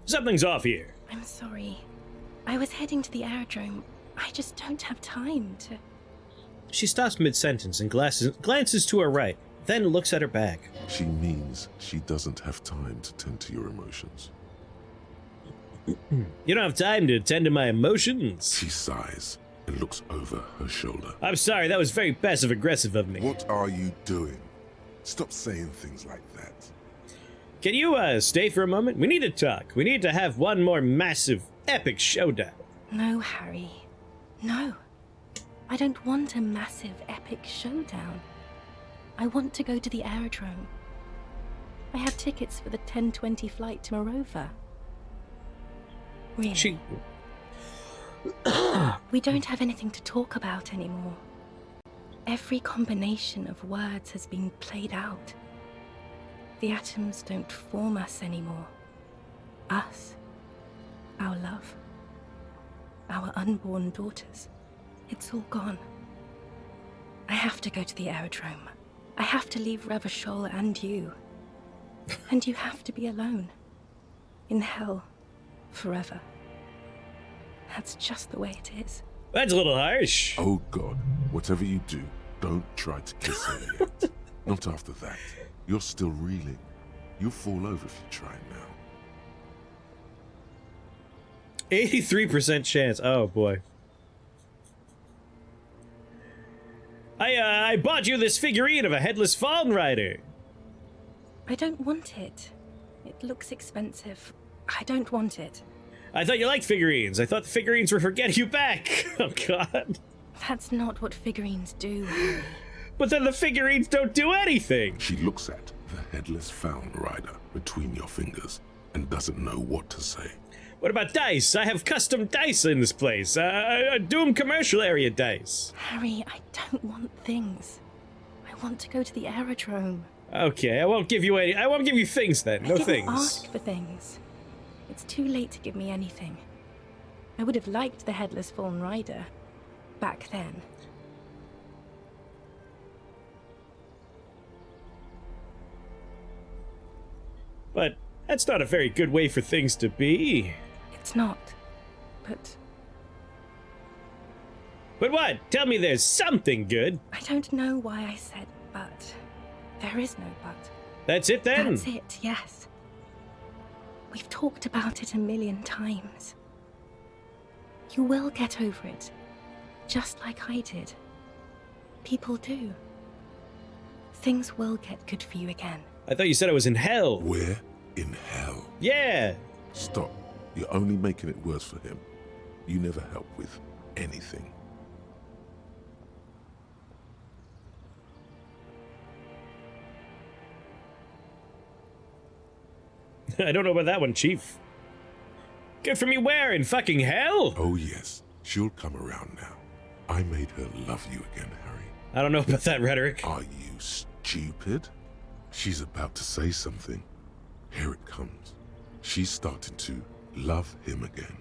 Something's off here. I'm sorry. I was heading to the aerodrome. I just don't have time to... She stops mid-sentence and glances to her right, then looks at her bag. She means she doesn't have time to tend to your emotions. You don't have time to attend to my emotions? She sighs and looks over her shoulder. I'm sorry, that was very passive-aggressive of me. What are you doing? Stop saying things like that. Can you, stay for a moment? We need to talk. We need to have one more massive, epic showdown. No, Harry. No. I don't want a massive, epic showdown. I want to go to the aerodrome. I have tickets for the 10:20 flight to Morova. Really? We don't have anything to talk about anymore. Every combination of words has been played out. The atoms don't form us anymore. Us, our love, our unborn daughters, it's all gone. I have to go to the aerodrome. I have to leave Revachol and you. And you have to be alone. In hell. Forever. That's just the way it is. That's a little harsh. Oh God, whatever you do, don't try to kiss her yet. Not after that. You're still reeling. You'll fall over if you try now. 83% chance. Oh boy. I bought you this figurine of a headless fallen rider. I don't want it. It looks expensive. I don't want it. I thought you liked figurines. I thought the figurines were for getting you back. Oh God. That's not what figurines do, Harry. But then the figurines don't do anything. She looks at the headless found rider between your fingers and doesn't know what to say. What about dice? I have custom dice in this place. Doom commercial area dice. Harry, I don't want things. I want to go to the aerodrome. Okay, I won't give you any. I won't give you things then. No I didn't things. ask for things. It's too late to give me anything. I would have liked the headless fallen rider back then. But that's not a very good way for things to be. It's not. But But what? Tell me there's something good. I don't know why I said but. There is no but. That's it then? That's it, yes. We've talked about it a million times. You will get over it, just like I did. People do. Things will get good for you again. I thought you said I was in hell. We're in hell. Yeah. Stop. You're only making it worse for him. You never help with anything. I don't know about that one, Chief. Good for me where? In fucking hell? Oh yes, she'll come around now. I made her love you again, Harry. I don't know about that rhetoric. Are you stupid? She's about to say something. Here it comes. She's starting to love him again.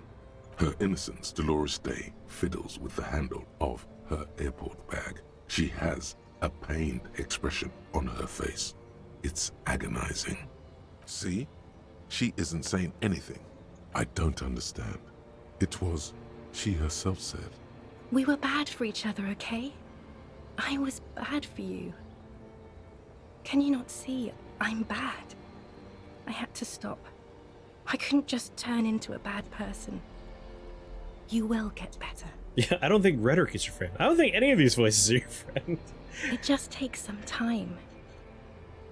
Her innocence, Dolores Day, fiddles with the handle of her airport bag. She has a pained expression on her face. It's agonizing. See? She isn't saying anything. I don't understand. It was, she herself said. We were bad for each other, okay? I was bad for you. Can you not see? I'm bad. I had to stop. I couldn't just turn into a bad person. You will get better. Yeah, I don't think rhetoric is your friend. I don't think any of these voices are your friend. It just takes some time.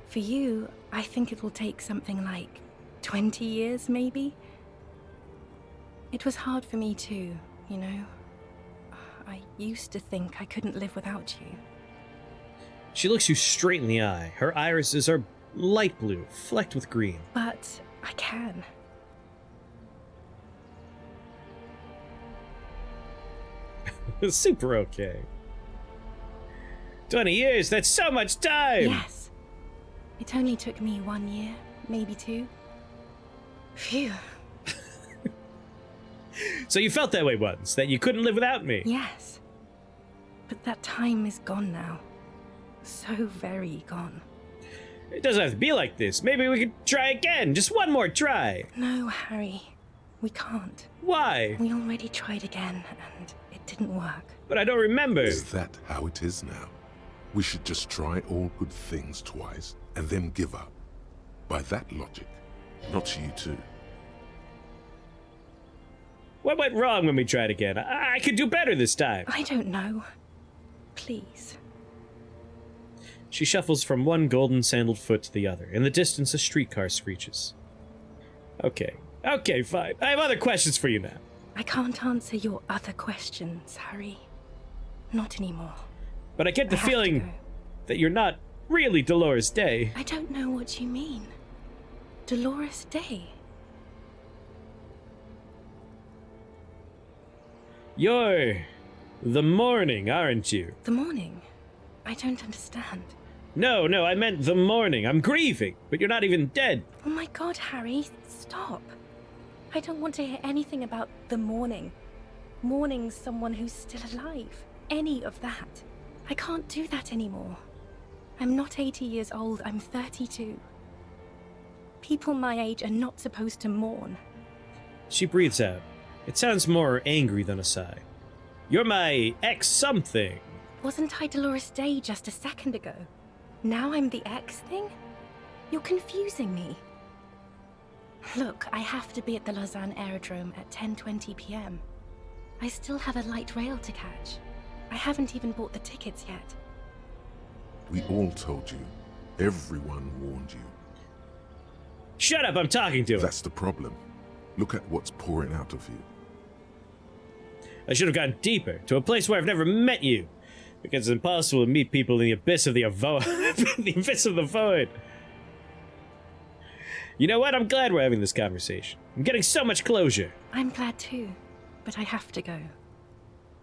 For you, I think it will take something like 20 years, maybe? It was hard for me too, you know? I used to think I couldn't live without you. She looks you straight in the eye. Her irises are light blue, flecked with green. But I can. Super okay. 20 years, that's so much time! Yes. It only took me 1 year, maybe 2. Phew. So you felt that way once, that you couldn't live without me? Yes. But that time is gone now. So very gone. It doesn't have to be like this. Maybe we could try again. Just one more try. No, Harry. We can't. Why? We already tried again, and it didn't work. But I don't remember. Is that how it is now? We should just try all good things twice and then give up. By that logic, not you too. What went wrong when we tried again? I could do better this time. I don't know. Please. She shuffles from one golden sandaled foot to the other. In the distance, a streetcar screeches. Okay. Okay, fine. I have other questions for you now. I can't answer your other questions, Harry. Not anymore. But I get the I have to feeling go. that you're not really Dolores Day. I don't know what you mean. Dolores Day. You're the morning, aren't you? The morning. I don't understand. No, I meant the morning. I'm grieving, but you're not even dead. Oh my god, Harry, stop. I don't want to hear anything about the mourning. Mourning someone who's still alive. Any of that. I can't do that anymore. I'm not 80 years old, I'm 32. People my age are not supposed to mourn. She breathes out. It sounds more angry than a sigh. You're my ex-something. Wasn't I Dolores Day just a second ago? Now I'm the ex thing? You're confusing me. Look, I have to be at the Lausanne Aerodrome at 10:20 p.m. I still have a light rail to catch. I haven't even bought the tickets yet. We all told you. Everyone warned you. Shut up, I'm talking to her. That's the problem. Look at what's pouring out of you. I should have gone deeper, to a place where I've never met you. Because it's impossible to meet people in the abyss of the the abyss of the void. You know what? I'm glad we're having this conversation. I'm getting so much closure. I'm glad too, but I have to go.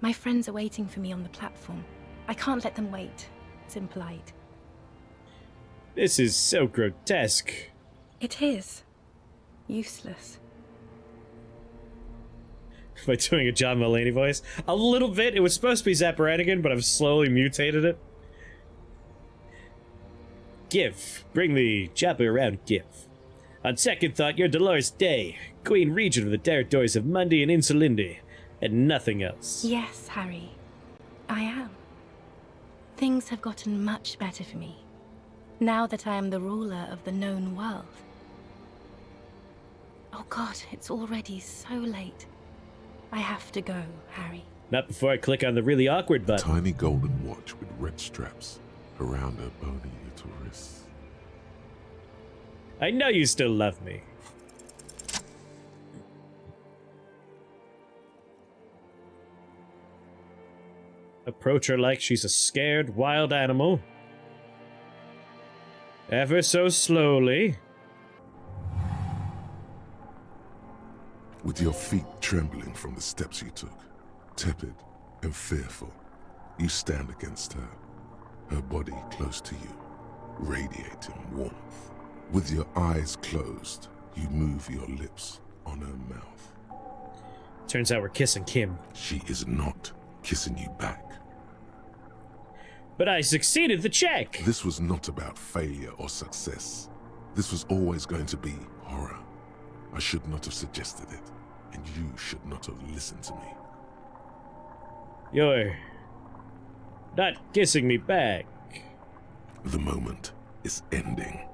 My friends are waiting for me on the platform. I can't let them wait. It's impolite. This is so grotesque. It is. Useless. By doing a John Mulaney voice. A little bit. It was supposed to be Zapparanigan, but I've slowly mutated it. Give. Bring the chopper around, give. On second thought, you're Dolores Day, Queen Regent of the territories of Mundi and Insulinde, and nothing else. Yes, Harry. I am. Things have gotten much better for me, now that I am the ruler of the known world. Oh god, it's already so late. I have to go, Harry. Not before I click on the really awkward button. Tiny golden watch with red straps around her bony little wrists. I know you still love me. Approach her like she's a scared wild animal. Ever so slowly. With your feet trembling from the steps you took, tepid and fearful, you stand against her, her body close to you, radiating warmth. With your eyes closed, you move your lips on her mouth. Turns out we're kissing Kim. She is not kissing you back. But I succeeded the check! This was not about failure or success. This was always going to be horror. I should not have suggested it, and you should not have listened to me. You're not kissing me back. The moment is ending.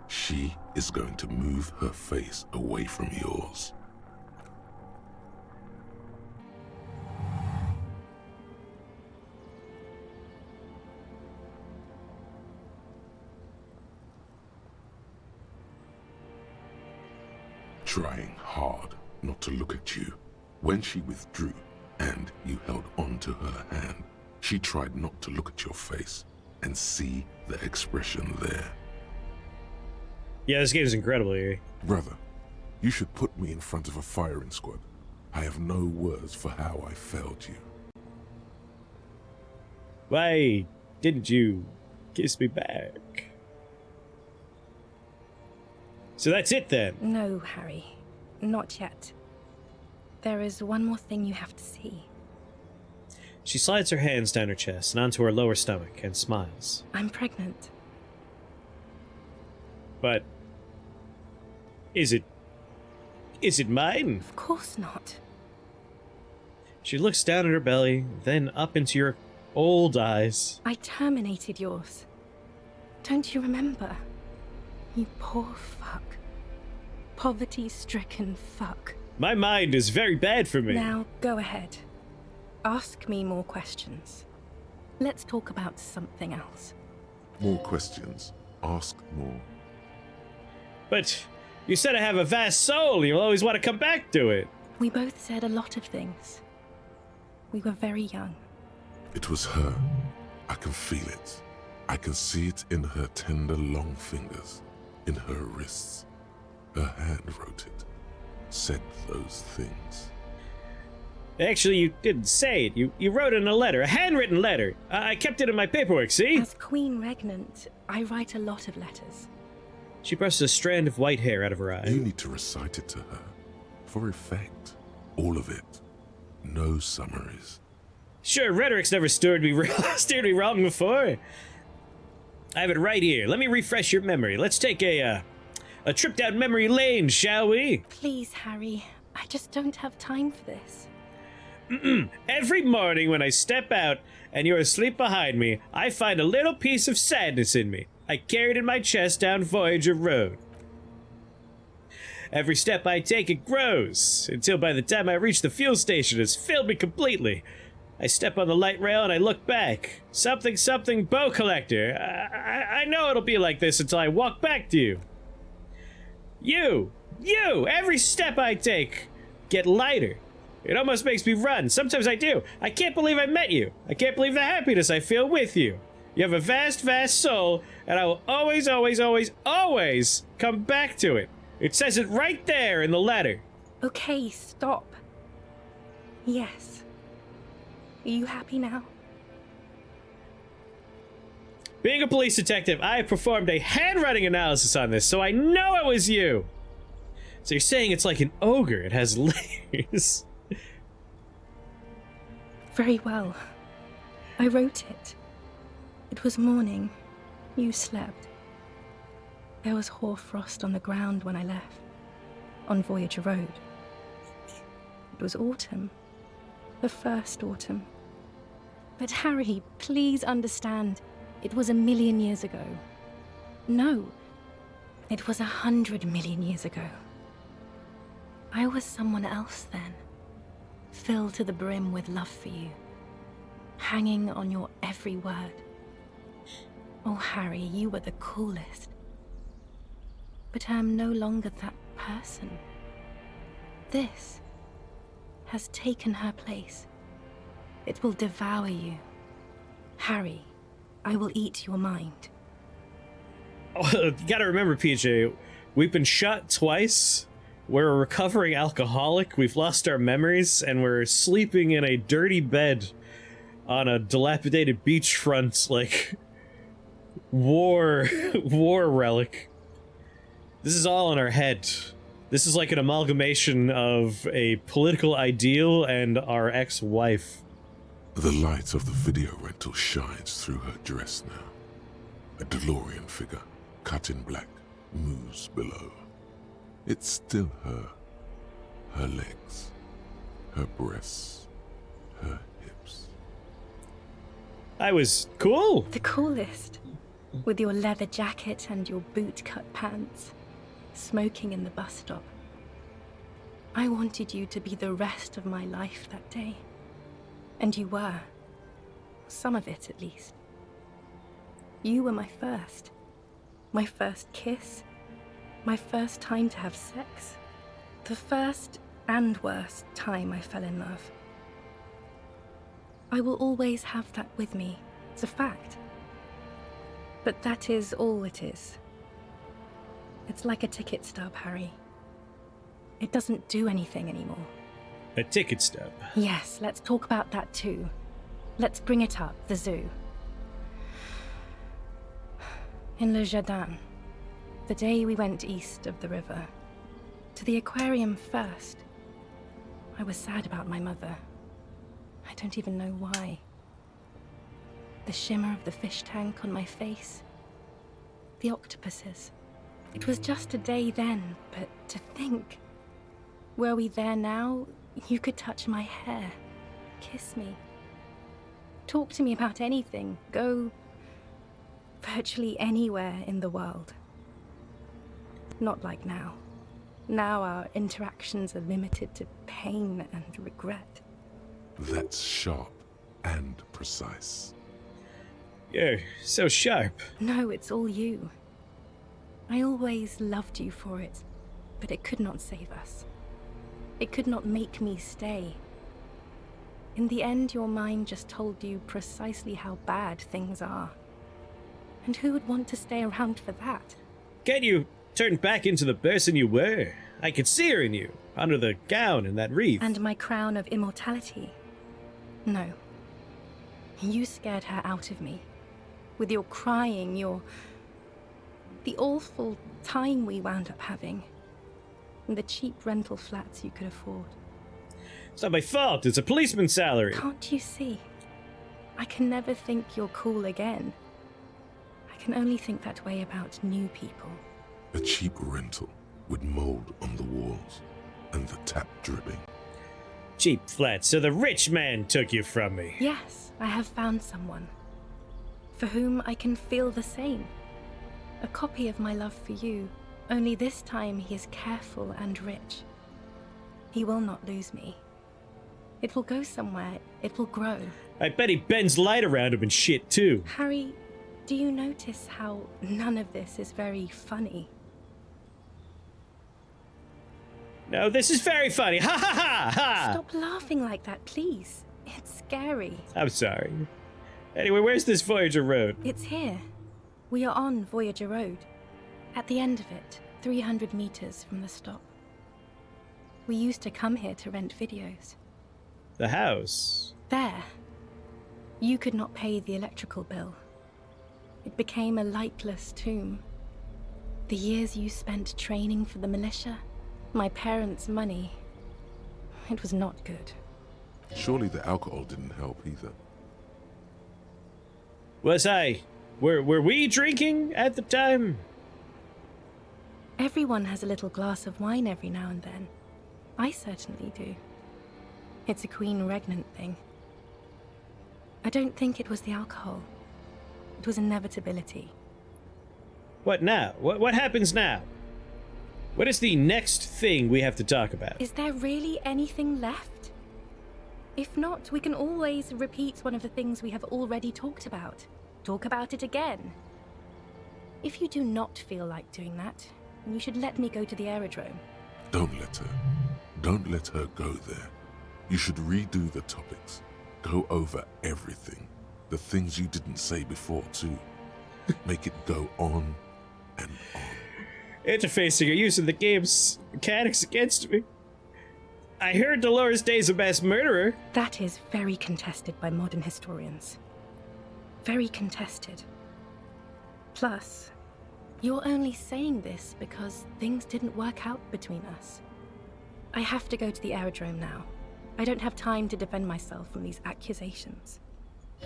She is going to move her face away from yours. Trying hard not to look at you. When she withdrew and you held on to her hand, she tried not to look at your face and see the expression there. Yeah, this game is incredible, Eerie. Brother, you should put me in front of a firing squad. I have no words for how I failed you. Why didn't you kiss me back? So that's it then. No, Harry. Not yet. There is one more thing you have to see. She slides her hands down her chest and onto her lower stomach and smiles. I'm pregnant. But is it mine? Of course not. She looks down at her belly, then up into your old eyes. I terminated yours. Don't you remember? You poor fuck. Poverty-stricken fuck. My mind is very bad for me. Now, go ahead. Ask me more questions. Let's talk about something else. More questions. Ask more. But you said I have a vast soul. You'll always want to come back to it. We both said a lot of things. We were very young. It was her. I can feel it. I can see it in her tender, long fingers, in her wrists. Her hand wrote it, said those things. Actually, you didn't say it. You wrote in a letter, a handwritten letter. I kept it in my paperwork, see? As Queen Regnant, I write a lot of letters. She brushed a strand of white hair out of her eye. You need to recite it to her. For effect. All of it. No summaries. Sure, rhetoric's never steered me wrong before. I have it right here. Let me refresh your memory. Let's take a trip down memory lane, shall we? Please, Harry. I just don't have time for this. Every morning when I step out and you're asleep behind me, I find a little piece of sadness in me. I carry it in my chest down Voyager Road. Every step I take, it grows, until by the time I reach the fuel station, it's filled me completely. I step on the light rail and I look back. Something, something, bow collector. I know it'll be like this until I walk back to you. You, every step I take, get lighter. It almost makes me run. Sometimes I do. I can't believe I met you. I can't believe the happiness I feel with you. You have a vast, vast soul, and I will always, always, always, always come back to it. It says it right there in the letter. Okay, stop. Yes. Are you happy now? Being a police detective, I performed a handwriting analysis on this, so I know it was you. So you're saying it's like an ogre. It has layers. Very well. I wrote it. It was morning. You slept. There was hoarfrost on the ground when I left, on Voyager Road. It was autumn. The first autumn. But Harry, please understand, it was 1,000,000 years ago. No, it was 100 million years ago. I was someone else then, filled to the brim with love for you, hanging on your every word. Oh, Harry, you were the coolest. But I am no longer that person. This has taken her place. It will devour you. Harry, I will eat your mind. Oh, you gotta remember, PJ, we've been shot twice. We're a recovering alcoholic. We've lost our memories, and we're sleeping in a dirty bed on a dilapidated beachfront, like, war relic. This is all in our head. This is like an amalgamation of a political ideal and our ex-wife. The light of the video rental shines through her dress now. A DeLorean figure, cut in black, moves below. It's still her. Her legs, her breasts, her hips. I was cool. The coolest. With your leather jacket and your boot-cut pants. Smoking in the bus stop. I wanted you to be the rest of my life that day. And you were. Some of it, at least. You were my first. My first kiss. My first time to have sex. The first and worst time I fell in love. I will always have that with me. It's a fact. But that is all it is. It's like a ticket stub, Harry. It doesn't do anything anymore. A ticket stub. Yes, let's talk about that too. Let's bring it up, the zoo. In Le Jardin, the day we went east of the river, to the aquarium first, I was sad about my mother. I don't even know why. The shimmer of the fish tank on my face. The octopuses. It was just a day then, but to think. Were we there now, you could touch my hair, kiss me. Talk to me about anything, go virtually anywhere in the world. Not like now. Now our interactions are limited to pain and regret. That's sharp and precise. You're so sharp. No, it's all you. I always loved you for it, but it could not save us. It could not make me stay. In the end, your mind just told you precisely how bad things are. And who would want to stay around for that? Can't you turn back into the person you were? I could see her in you. Under the gown and that wreath. And my crown of immortality. No. You scared her out of me. With your crying, the awful time we wound up having. And the cheap rental flats you could afford. It's not my fault. It's a policeman's salary. Can't you see? I can never think you're cool again. I can only think that way about new people. A cheap rental with mold on the walls and the tap dripping. Cheap flat, so the rich man took you from me. Yes, I have found someone. For whom I can feel the same. A copy of my love for you, only this time he is careful and rich. He will not lose me. It will go somewhere, it will grow. I bet he bends light around him and shit too. Harry, do you notice how none of this is very funny? No, this is very funny. Ha ha ha ha! Stop laughing like that, please. It's scary. I'm sorry. Anyway, where's this Voyager Road? It's here. We are on Voyager Road. At the end of it, 300 meters from the stop. We used to come here to rent videos. The house. There. You could not pay the electrical bill. It became a lightless tomb. The years you spent training for the militia, my parents' money, it was not good. Surely the alcohol didn't help either. Were we drinking at the time? Everyone has a little glass of wine every now and then. I certainly do. It's a Queen Regnant thing. I don't think it was the alcohol. It was inevitability. What now? What happens now? What is the next thing we have to talk about? Is there really anything left? If not, we can always repeat one of the things we have already talked about. Talk about it again. If you do not feel like doing that, then you should let me go to the aerodrome. Don't let her. Don't let her go there. You should redo the topics. Go over everything. The things you didn't say before, too. Make it go on and on. Interfacing or using the game's mechanics against me. I heard Dolores Day's a mass murderer. That is very contested by modern historians. Very contested. Plus, you're only saying this because things didn't work out between us. I have to go to the aerodrome now. I don't have time to defend myself from these accusations.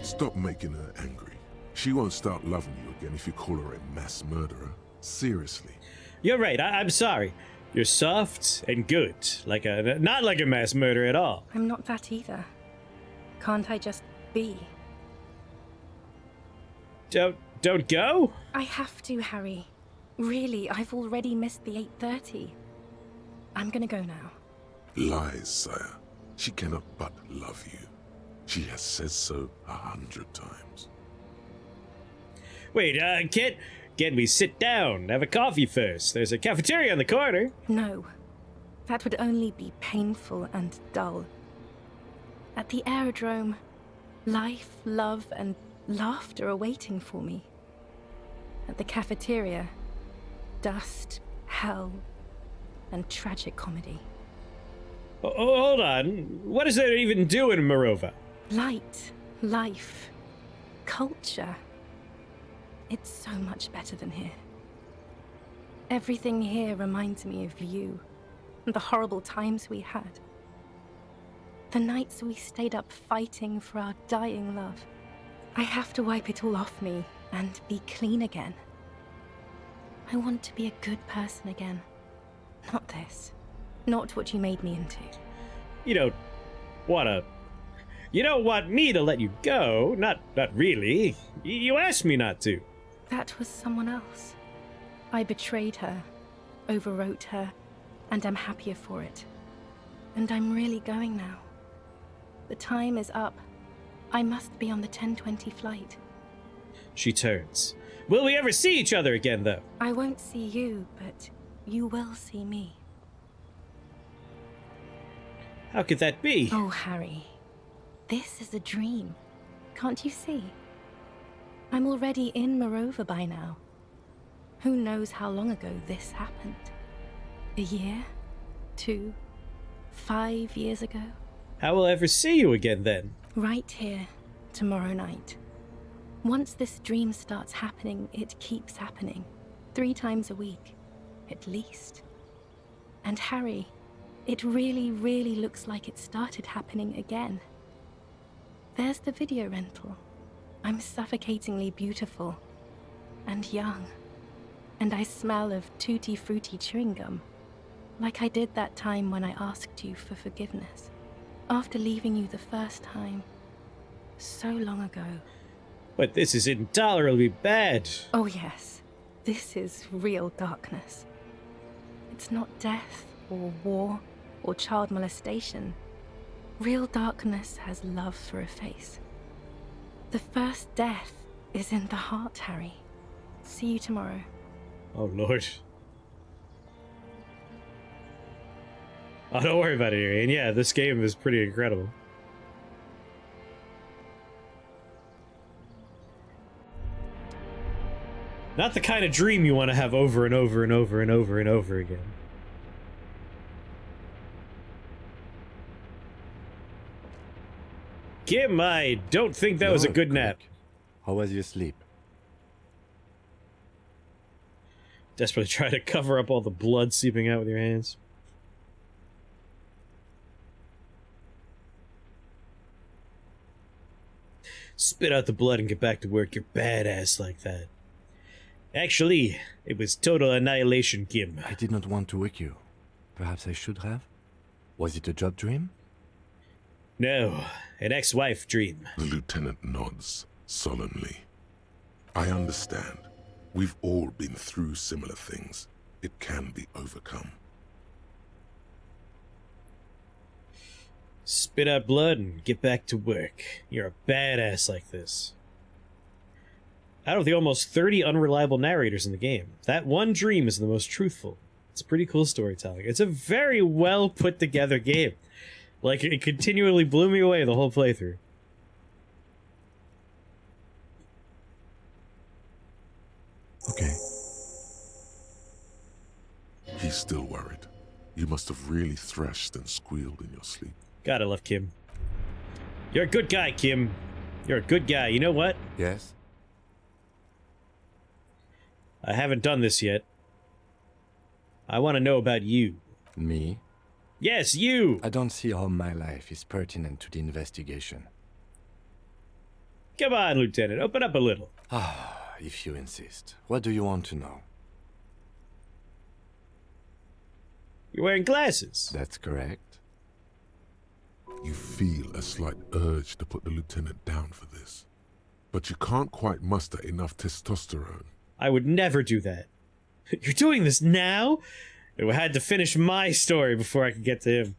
Stop making her angry. She won't start loving you again if you call her a mass murderer. Seriously. You're right, I'm sorry. You're soft and good. Not like a mass murderer at all. I'm not that either. Can't I just be? Don't go? I have to, Harry. Really, I've already missed the 8:30. I'm gonna go now. Lies, sire. She cannot but love you. She has said so 100 times. Wait, can't we sit down, have a coffee first? There's a cafeteria on the corner. No. That would only be painful and dull. At the aerodrome, life, love, and laughter are waiting for me. At the cafeteria, dust, hell, and tragic comedy. Hold on. What is there to even do in Morova? Light, life, culture. It's so much better than here. Everything here reminds me of you and the horrible times we had. The nights we stayed up fighting for our dying love. I have to wipe it all off me and be clean again. I want to be a good person again. Not this. Not what you made me into. You don't want me to let you go. Not really. You asked me not to. That was someone else. I betrayed her, overwrote her, and I'm happier for it. And I'm really going now. The time is up. I must be on the 10:20 flight. She turns. Will we ever see each other again, though? I won't see you, but you will see me. How could that be? Oh, Harry. This is a dream. Can't you see? I'm already in Morova by now. Who knows how long ago this happened? A year? 2? 5 years ago. How will I ever see you again then? Right here, tomorrow night. Once this dream starts happening, it keeps happening. 3 times a week, at least. And Harry, it really, really looks like it started happening again. There's the video rental. I'm suffocatingly beautiful. And young. And I smell of tutti frutti chewing gum. Like I did that time when I asked you for forgiveness. After leaving you the first time. So long ago. But this is intolerably bad. Oh yes, this is real darkness. It's not death, or war, or child molestation. Real darkness has love for a face. The first death is in the heart, Harry. See you tomorrow. Oh, Lord. Oh, don't worry about it, Ian. Yeah, this game is pretty incredible. Not the kind of dream you want to have over and over and over and over and over again. Kim, I don't think that was a good nap. How was your sleep? Desperately try to cover up all the blood seeping out with your hands. Spit out the blood and get back to work. You're badass like that. Actually, it was total annihilation, Kim. I did not want to wake you. Perhaps I should have? Was it a job dream? No, an ex-wife dream. The lieutenant nods solemnly. I understand. We've all been through similar things. It can be overcome. Spit out blood and get back to work. You're a badass like this. Out of the almost 30 unreliable narrators in the game, that one dream is the most truthful. It's pretty cool storytelling. It's a very well put together game. Like, it continually blew me away the whole playthrough. Okay. He's still worried. You must have really thrashed and squealed in your sleep. Gotta love Kim. You're a good guy, Kim. You're a good guy. You know what? Yes? I haven't done this yet. I want to know about you. Me? Yes, you! I don't see how my life is pertinent to the investigation. Come on, Lieutenant. Open up a little. If you insist. What do you want to know? You're wearing glasses. That's correct. You feel a slight urge to put the lieutenant down for this. But you can't quite muster enough testosterone. I would never do that. You're doing this now? I had to finish my story before I could get to him.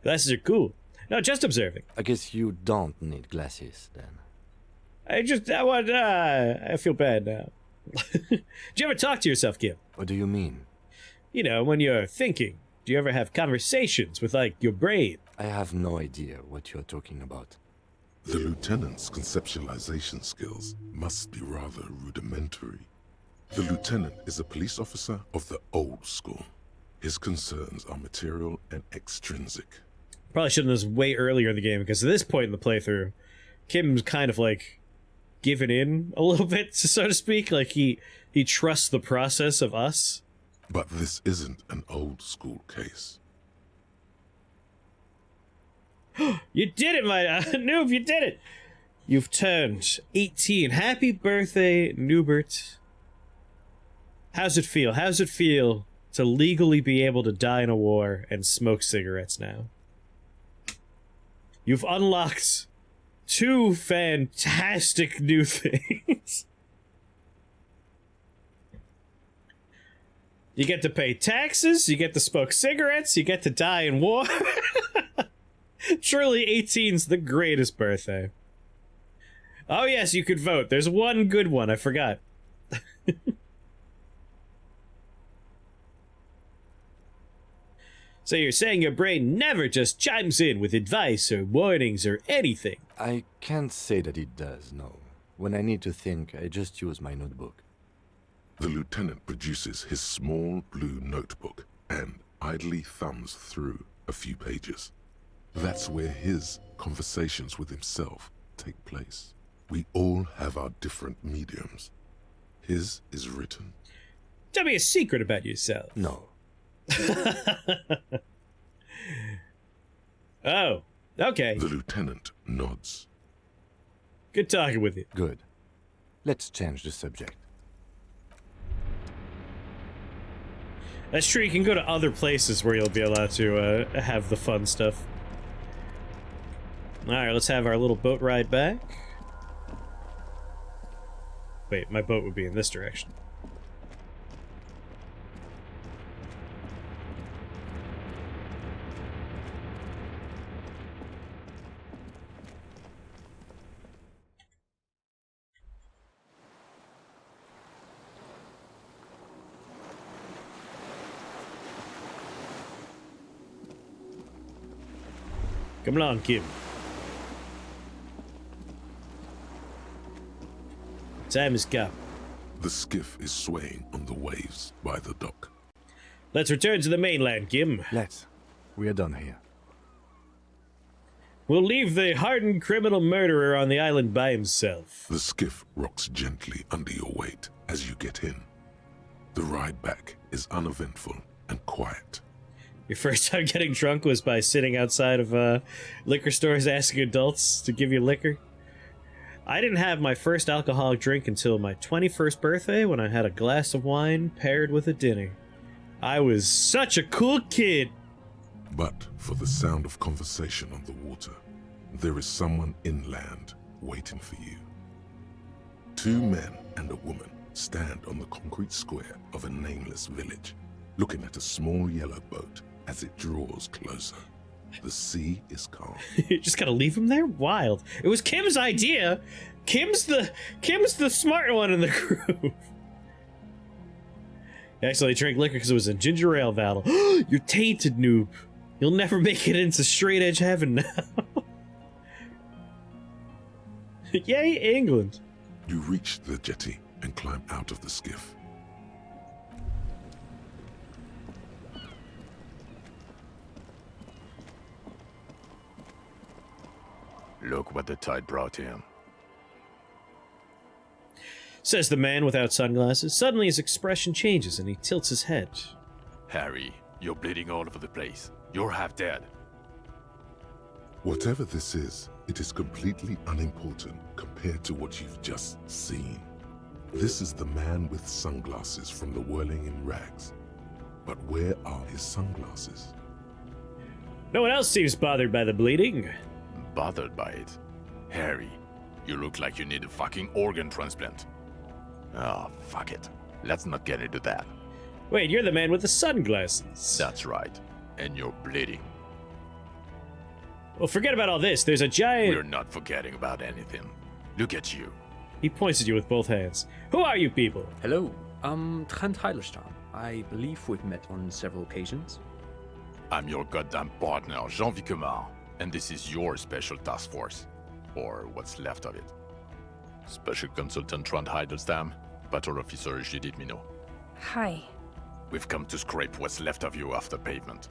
Glasses are cool. No, just observing. I guess you don't need glasses, then. I feel bad now. Do you ever talk to yourself, Kim? What do you mean? You know, when you're thinking. Do you ever have conversations with, like, your brain? I have no idea what you're talking about. The lieutenant's conceptualization skills must be rather rudimentary. The lieutenant is a police officer of the old school. His concerns are material and extrinsic. Probably should have done this way earlier in the game, because at this point in the playthrough, Kim's kind of, like, given in a little bit, so to speak. Like, he trusts the process of us. But this isn't an old school case. You did it, my noob, you did it! You've turned 18. Happy birthday, Newbert. How's it feel? How's it feel to legally be able to die in a war and smoke cigarettes now? You've unlocked 2 fantastic new things. You get to pay taxes, you get to smoke cigarettes, you get to die in war. Truly, 18's the greatest birthday. Oh yes, you could vote. There's one good one, I forgot. So you're saying your brain never just chimes in with advice or warnings or anything? I can't say that it does, no. When I need to think, I just use my notebook. The lieutenant produces his small blue notebook and idly thumbs through a few pages. That's where his conversations with himself take place. We all have our different mediums. His is written. Tell me a secret about yourself. No. Oh, okay. The lieutenant nods. Good talking with you. Good. Let's change the subject. That's true, you can go to other places where you'll be allowed to have the fun stuff. Alright, let's have our little boat ride back. Wait, my boat would be in this direction. Come along, Kim. Time is come. The skiff is swaying on the waves by the dock. Let's return to the mainland, Kim. Let's. We are done here. We'll leave the hardened criminal murderer on the island by himself. The skiff rocks gently under your weight as you get in. The ride back is uneventful and quiet. Your first time getting drunk was by sitting outside of liquor stores asking adults to give you liquor? I didn't have my first alcoholic drink until my 21st birthday when I had a glass of wine paired with a dinner. I was such a cool kid! But for the sound of conversation on the water, there is someone inland waiting for you. 2 men and a woman stand on the concrete square of a nameless village, looking at a small yellow boat as it draws closer. The sea is calm. You just gotta leave him there? Wild. It was Kim's idea! Kim's the smart one in the group. He actually drank liquor because it was a ginger ale battle. You're tainted, noob. You'll never make it into straight edge heaven now. Yay, England. You reach the jetty and climb out of the skiff. Look what the tide brought him. Says the man without sunglasses. Suddenly his expression changes and he tilts his head. Harry, you're bleeding all over the place. You're half dead. Whatever this is, it is completely unimportant compared to what you've just seen. This is the man with sunglasses from the Whirling in Rags. But where are his sunglasses? No one else seems bothered by the bleeding. Bothered by it? Harry, you look like you need a fucking organ transplant. Oh, fuck it. Let's not get into that. Wait, you're the man with the sunglasses. That's right. And you're bleeding. Well, forget about all this. There's a giant... We're not forgetting about anything. Look at you. He points at you with both hands. Who are you people? Hello, I'm Trent Heilerstam. I believe we've met on several occasions. I'm your goddamn partner, Jean-Vic Quemar, and this is your special task force. Or what's left of it. Special Consultant Trent Heilerstam, Patrol Officer Judith Minot. Hi. We've come to scrape what's left of you off the pavement.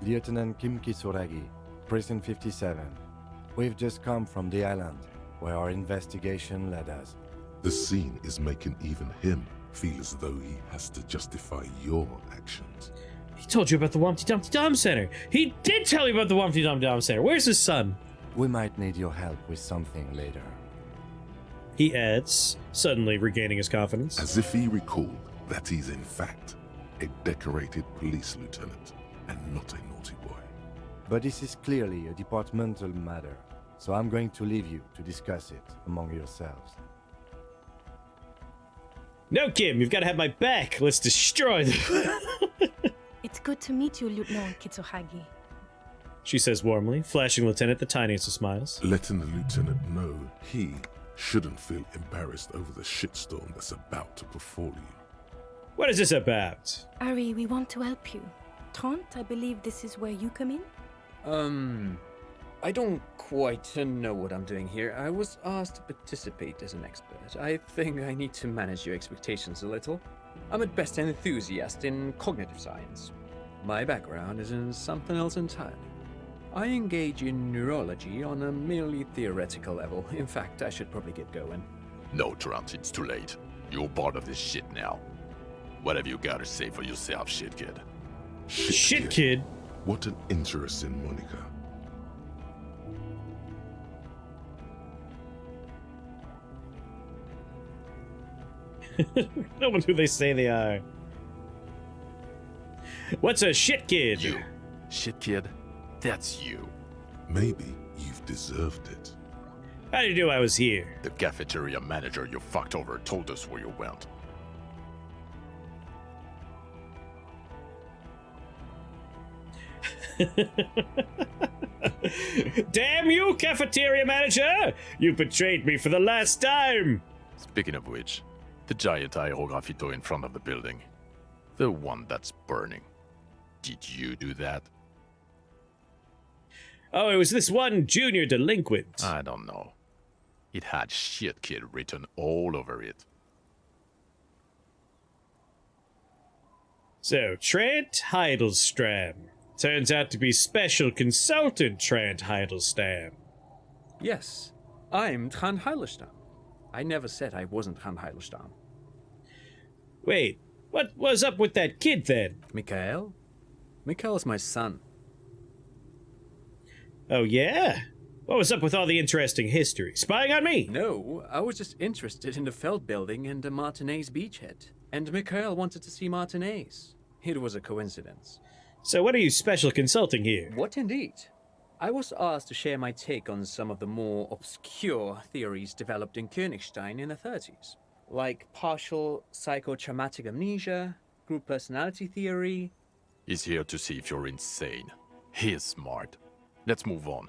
Lieutenant Kim Kisuragi, Prison 57. We've just come from the island, where our investigation led us. The scene is making even him feel as though he has to justify your actions. He told you about the Wumpty Dumpty Dom Center. He did tell you about the Wumpty Dumpty Dom Center. Where's his son? We might need your help with something later. He adds, suddenly regaining his confidence. As if he recalled that he's in fact a decorated police lieutenant and not a naughty boy. But this is clearly a departmental matter, so I'm going to leave you to discuss it among yourselves. No, Kim, you've got to have my back. Let's destroy them. It's good to meet you, Lieutenant Kitsuhagi. She says warmly, flashing Lieutenant the tiniest of smiles. Letting the lieutenant know he shouldn't feel embarrassed over the shitstorm that's about to befall you. What is this about? Ari, we want to help you. Trent, I believe this is where you come in? I don't quite know what I'm doing here. I was asked to participate as an expert. I think I need to manage your expectations a little. I'm at best an enthusiast in cognitive science. My background is in something else entirely. I engage in neurology on a merely theoretical level. In fact, I should probably get going. No, Trent, it's too late. You're part of this shit now. What have you got to say for yourself, shit kid? Shit, kid. What an interesting moniker. No one who they say they are. What's a shit kid? You. Shit kid? That's you. Maybe you've deserved it. How did you know I was here? The cafeteria manager you fucked over told us where you went. Damn you, cafeteria manager! You betrayed me for the last time! Speaking of which, the giant aerografito in front of the building. The one that's burning. Did you do that? Oh, it was this one junior delinquent. I don't know. It had shit kid written all over it. So, Trent Heidelstram. Turns out to be Special Consultant Trent Heidelstram. Yes, I'm Trant Heilestam. I never said I wasn't Trant Heilestam. Wait, what was up with that kid then? Mikhail? Mikhail's my son. Oh yeah? What was up with all the interesting history? Spying on me? No, I was just interested in the Feld building and the Martinez beachhead. And Mikhail wanted to see Martinez. It was a coincidence. So what are you special consulting here? What indeed? I was asked to share my take on some of the more obscure theories developed in Königstein in the 30s. Like partial psychotraumatic amnesia, group personality theory. He's here to see if you're insane. He's smart. Let's move on.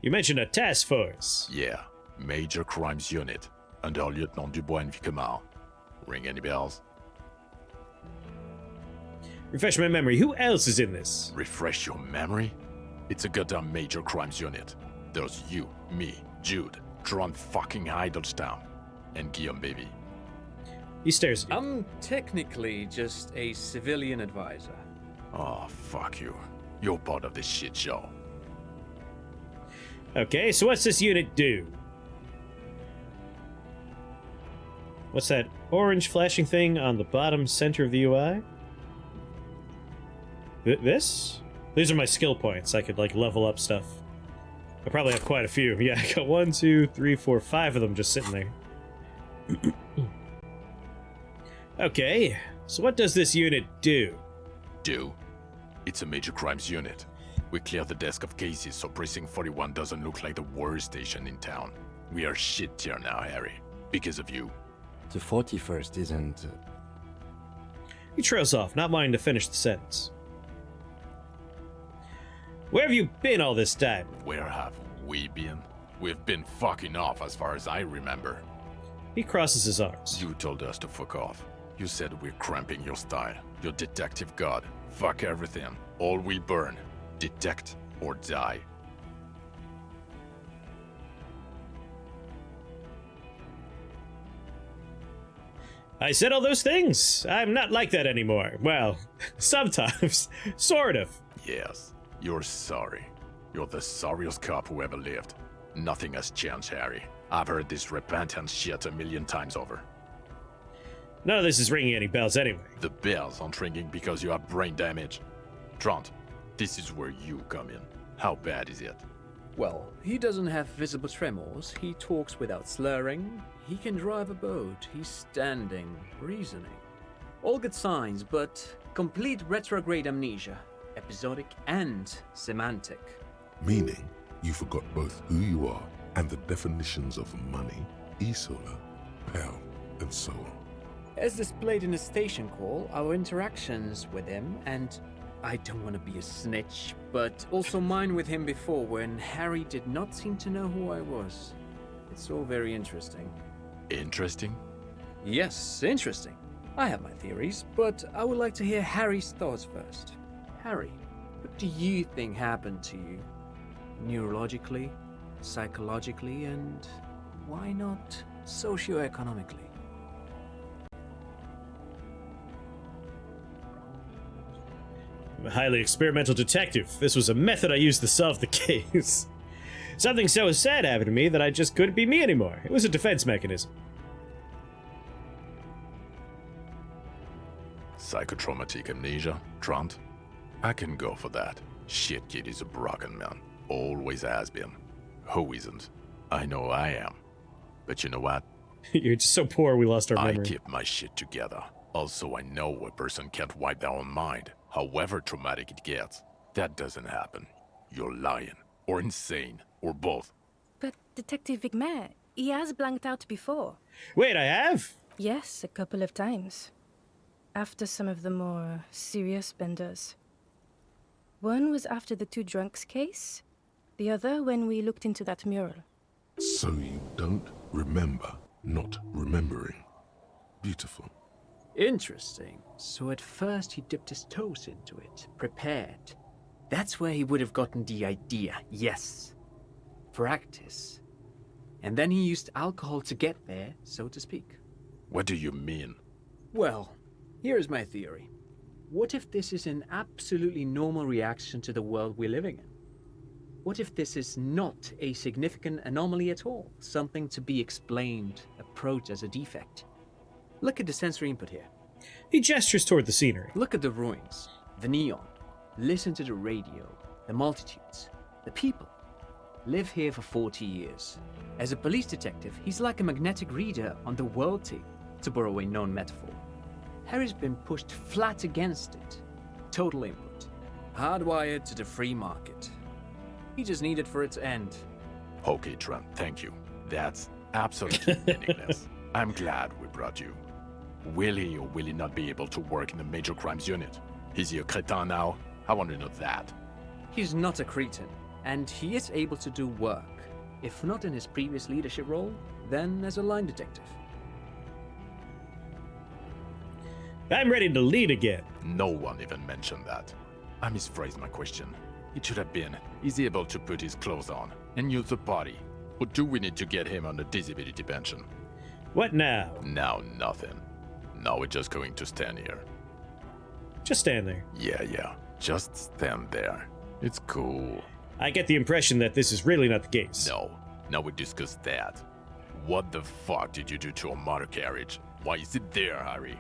You mentioned a task force. Yeah, Major Crimes Unit, under Lieutenant Dubois and Vicomar. Ring any bells? Refresh my memory, who else is in this? Refresh your memory? It's a goddamn Major Crimes Unit. There's you, me, Jude, Trant fucking Heidelstam, and Guillaume baby. He stares at you. I'm technically just a civilian advisor. Oh, fuck you. You're part of this shit show. Okay, so what's this unit do? What's that orange flashing thing on the bottom center of the UI? This? These are my skill points. I could, like, level up stuff. I probably have quite a few. Yeah, I got 1, 2, 3, 4, 5 of them just sitting there. Okay, so what does this unit do? Do? It's a Major Crimes Unit. We cleared the desk of cases so Precinct 41 doesn't look like the worst station in town. We are shit tier now, Harry. Because of you. The 41st isn't... He trails off, not wanting to finish the sentence. Where have you been all this time? Where have we been? We've been fucking off as far as I remember. He crosses his arms. You told us to fuck off. You said we're cramping your style. Your detective god. Fuck everything. All we burn. Detect or die. I said all those things. I'm not like that anymore. Well, sometimes. Sort of. Yes, you're sorry. You're the sorriest cop who ever lived. Nothing has changed, Harry. I've heard this repentance shit a million times over. None of this is ringing any bells anyway. The bells aren't ringing because you have brain damage. Trant, this is where you come in. How bad is it? Well, he doesn't have visible tremors, he talks without slurring, he can drive a boat, he's standing, reasoning. All good signs, but complete retrograde amnesia, episodic and semantic. Meaning, you forgot both who you are and the definitions of money, Isola, pound, and so on. As displayed in the station call, our interactions with him, and I don't want to be a snitch, but also mine with him before when Harry did not seem to know who I was. It's all very interesting. Interesting? Yes, interesting. I have my theories, but I would like to hear Harry's thoughts first. Harry, what do you think happened to you? Neurologically, psychologically, and why not socioeconomically? I'm a highly experimental detective. This was a method I used to solve the case. Something so sad happened to me that I just couldn't be me anymore. It was a defense mechanism. Psychotraumatic amnesia, Trant? I can go for that. Shit kid is a broken man. Always has been. Who isn't? I know I am. But you know what? You're just so poor we lost our I memory. keep my shit together. Also, I know a person can't wipe their own mind, however traumatic it gets. That doesn't happen. You're lying. Or insane. Or both. But Detective Vigmer, he has blanked out before. Wait, I have? Yes, a couple of times. After some of the more serious benders. One was after the two drunks case, the other when we looked into that mural. So you don't remember not remembering. Beautiful. Interesting. So at first he dipped his toes into it, prepared. That's where he would have gotten the idea, yes. Practice. And then he used alcohol to get there, so to speak. What do you mean? Well, here's my theory. What if this is an absolutely normal reaction to the world we're living in? What if this is not a significant anomaly at all? Something to be explained, approached as a defect? Look at the sensory input here. He gestures toward the scenery. Look at the ruins, the neon. Listen to the radio, the multitudes, the people. Live here for 40 years. As a police detective, he's like a magnetic reader on the world tape, to borrow a known metaphor. Harry's been pushed flat against it. Total input. Hardwired to the free market. He just needed for it to end. Okay, Trent, thank you. That's absolutely meaningless. I'm glad we brought you. Will he or will he not be able to work in the major crimes unit? Is he a cretin now? I want to know that. He's not a cretin, and he is able to do work. If not in his previous leadership role, then as a line detective. I'm ready to lead again. No one even mentioned that. I misphrased my question. It should have been, is he able to put his clothes on and use the body? Or do we need to get him on a disability pension? What now? Now nothing. Now we're just going to stand here. Just stand there. Yeah. Just stand there. It's cool. I get the impression that this is really not the case. No. Now we discuss that. What the fuck did you do to a motor carriage? Why is it there, Harry?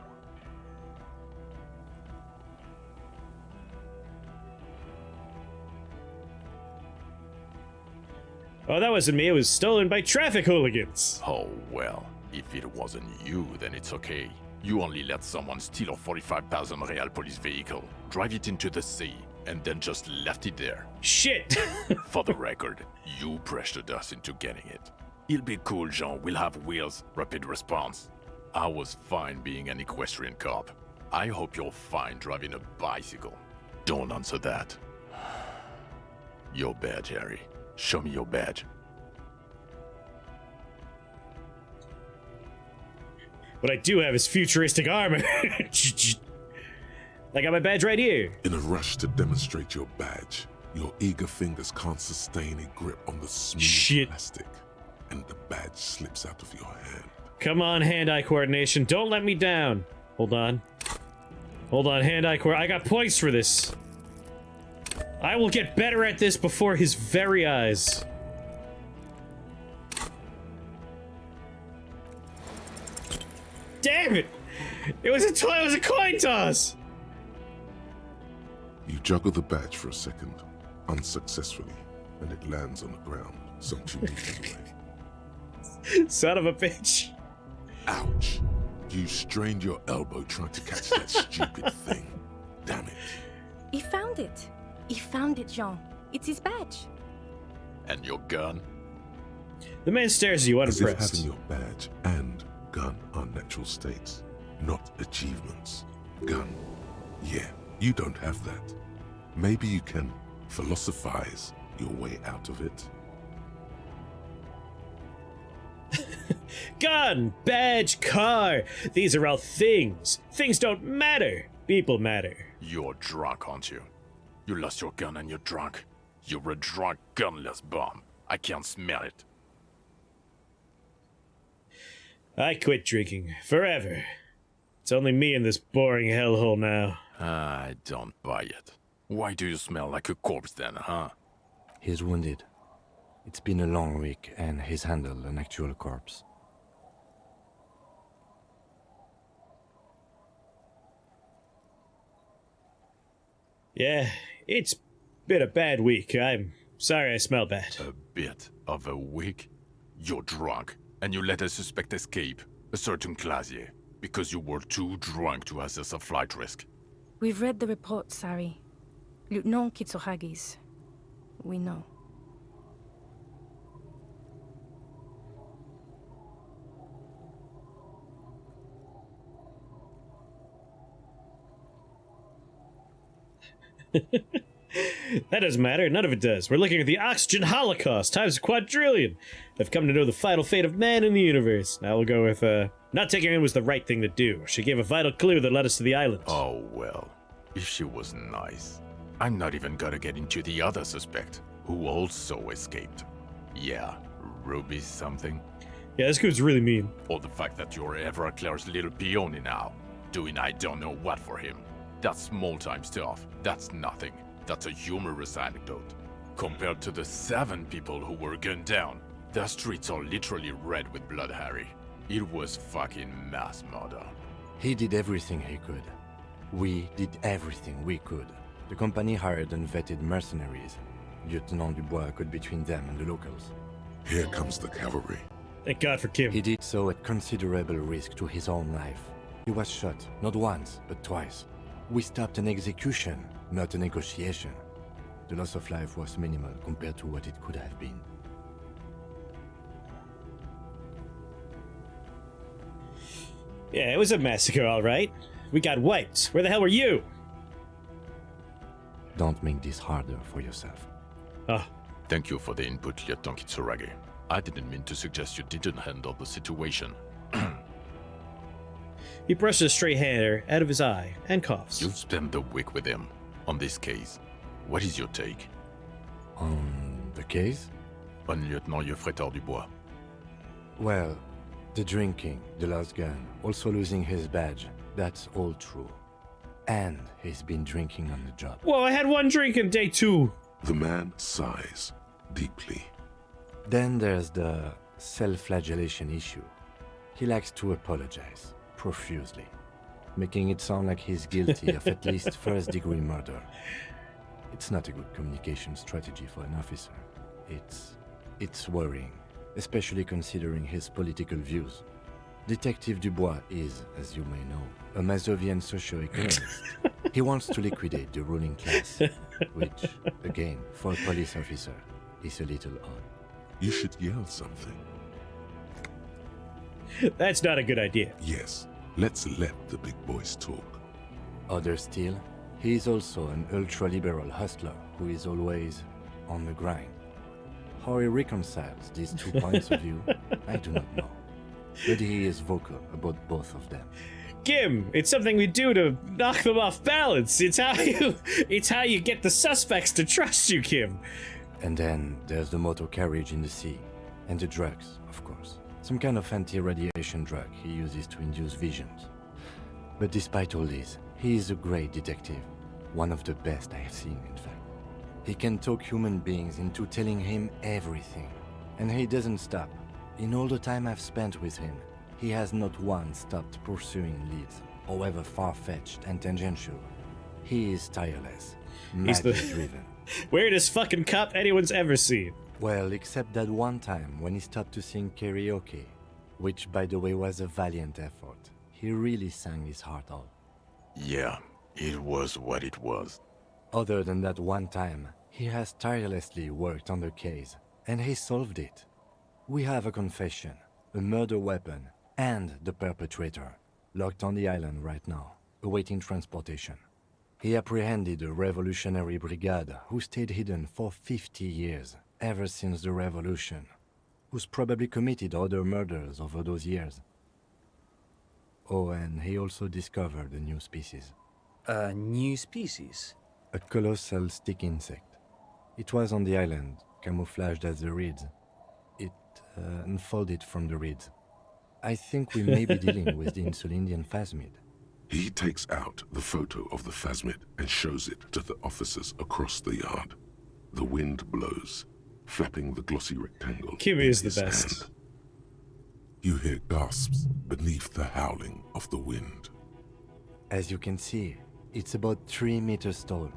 Oh, that wasn't me. It was stolen by traffic hooligans. Oh, well. If it wasn't you, then it's okay. You only let someone steal a 45,000 real police vehicle, drive it into the sea, and then just left it there. Shit! For the record, you pressured us into getting it. It'll be cool, Jean. We'll have wheels, rapid response. I was fine being an equestrian cop. I hope you're fine driving a bicycle. Don't answer that. Your badge, Harry. Show me your badge. What I do have is futuristic armor. I got my badge right here. In a rush to demonstrate your badge, your eager fingers can't sustain a grip on the smooth plastic, and the badge slips out of your hand. Come on, hand-eye coordination. Don't let me down. Hold on, hand-eye coordination. I got points for this. I will get better at this before his very eyes. Damn it! It was a coin toss! You juggle the badge for a second, unsuccessfully, and it lands on the ground some 2 meters away. Son of a bitch. Ouch! You strained your elbow trying to catch that stupid thing. Damn it. He found it. He found it, Jean. It's his badge. And your gun? The man stares at you As if unimpressed. having your badge and gun are natural states, not achievements. Gun. Yeah, you don't have that. Maybe you can philosophize your way out of it. Gun, badge, car. These are all things. Things don't matter. People matter. You're drunk, aren't you? You lost your gun and you're drunk. You're a drunk, gunless bum. I can't smell it. I quit drinking. Forever. It's only me in this boring hellhole now. I don't buy it. Why do you smell like a corpse then, huh? He's wounded. It's been a long week, and he's handled an actual corpse. Yeah, it's been a bad week. I'm sorry I smell bad. A bit of a week? You're drunk, and you let a suspect escape, a certain Clasier, because you were too drunk to assess a flight risk. We've read the report, Sari. Lieutenant Kitsuhagi's. We know. That doesn't matter. None of it does. We're looking at the oxygen holocaust times a quadrillion. I've come to know the final fate of man in the universe. Now we'll go with, not taking her in was the right thing to do. She gave a vital clue that led us to the island. Oh, well. If she was nice. I'm not even gonna get into the other suspect, who also escaped. Yeah, Ruby something. Yeah, this dude's really mean. Or the fact that you're Everclare's little peony now, doing I don't know what for him. That's small-time stuff. That's nothing. That's a humorous anecdote. Compared to the 7 people who were gunned down, the streets are literally red with blood, Harry. It was fucking mass murder. He did everything he could. We did everything we could. The company hired and vetted mercenaries. Lieutenant Dubois got between them and the locals. Here comes the cavalry. Thank God for Kim. He did so at considerable risk to his own life. He was shot, not once, but twice. We stopped an execution, not a negotiation. The loss of life was minimal compared to what it could have been. Yeah, it was a massacre, all right. We got wiped. Where the hell were you? Don't make this harder for yourself. Oh, Thank you for the input, Lieutenant Kitsuragi. I didn't mean to suggest you didn't handle the situation. he brushed a stray hair out of his eye and coughs. You've spent the week with him on this case. What is your take? On the case? On Lieutenant Yefretor Dubois. Well, the drinking, the lost gun, also losing his badge, that's all true. And he's been drinking on the job. Whoa, I had one drink in day 2. The man sighs deeply. Then there's the self-flagellation issue. He likes to apologize, profusely, making it sound like he's guilty of at least first-degree murder. It's not a good communication strategy for an officer. It's worrying, especially considering his political views. Detective Dubois is, as you may know, a Mazovian socio-economist. He wants to liquidate the ruling class, which, again, for a police officer, is a little odd. You should yell something. That's not a good idea. Yes, let's let the big boys talk. Other still, he is also an ultra-liberal hustler who is always on the grind. How he reconciles these 2 points of view, I do not know. But he is vocal about both of them. Kim, it's something we do to knock them off balance. It's how you get the suspects to trust you, Kim. And then there's the motor carriage in the sea. And the drugs, of course. Some kind of anti-radiation drug he uses to induce visions. But despite all this, he is a great detective. One of the best I have seen, in fact. He can talk human beings into telling him everything. And he doesn't stop. In all the time I've spent with him, he has not once stopped pursuing leads, however far-fetched and tangential. He is tireless, He's the madly driven. weirdest fucking cop anyone's ever seen. Well, except that one time when he stopped to sing karaoke, which by the way was a valiant effort. He really sang his heart out. Yeah, it was what it was. Other than that one time, he has tirelessly worked on the case, and he solved it. We have a confession, a murder weapon, and the perpetrator, locked on the island right now, awaiting transportation. He apprehended a revolutionary brigade who stayed hidden for 50 years, ever since the revolution, who's probably committed other murders over those years. Oh, and he also discovered a new species. A new species? A colossal stick insect. It was on the island, camouflaged as the reeds. It unfolded from the reeds. I think we may be dealing with the Insulindian phasmid. He takes out the photo of the phasmid and shows it to the officers across the yard. The wind blows, flapping the glossy rectangle. Kimmy in is the his best. hand. You hear gasps beneath the howling of the wind. As you can see, it's about 3 meters tall.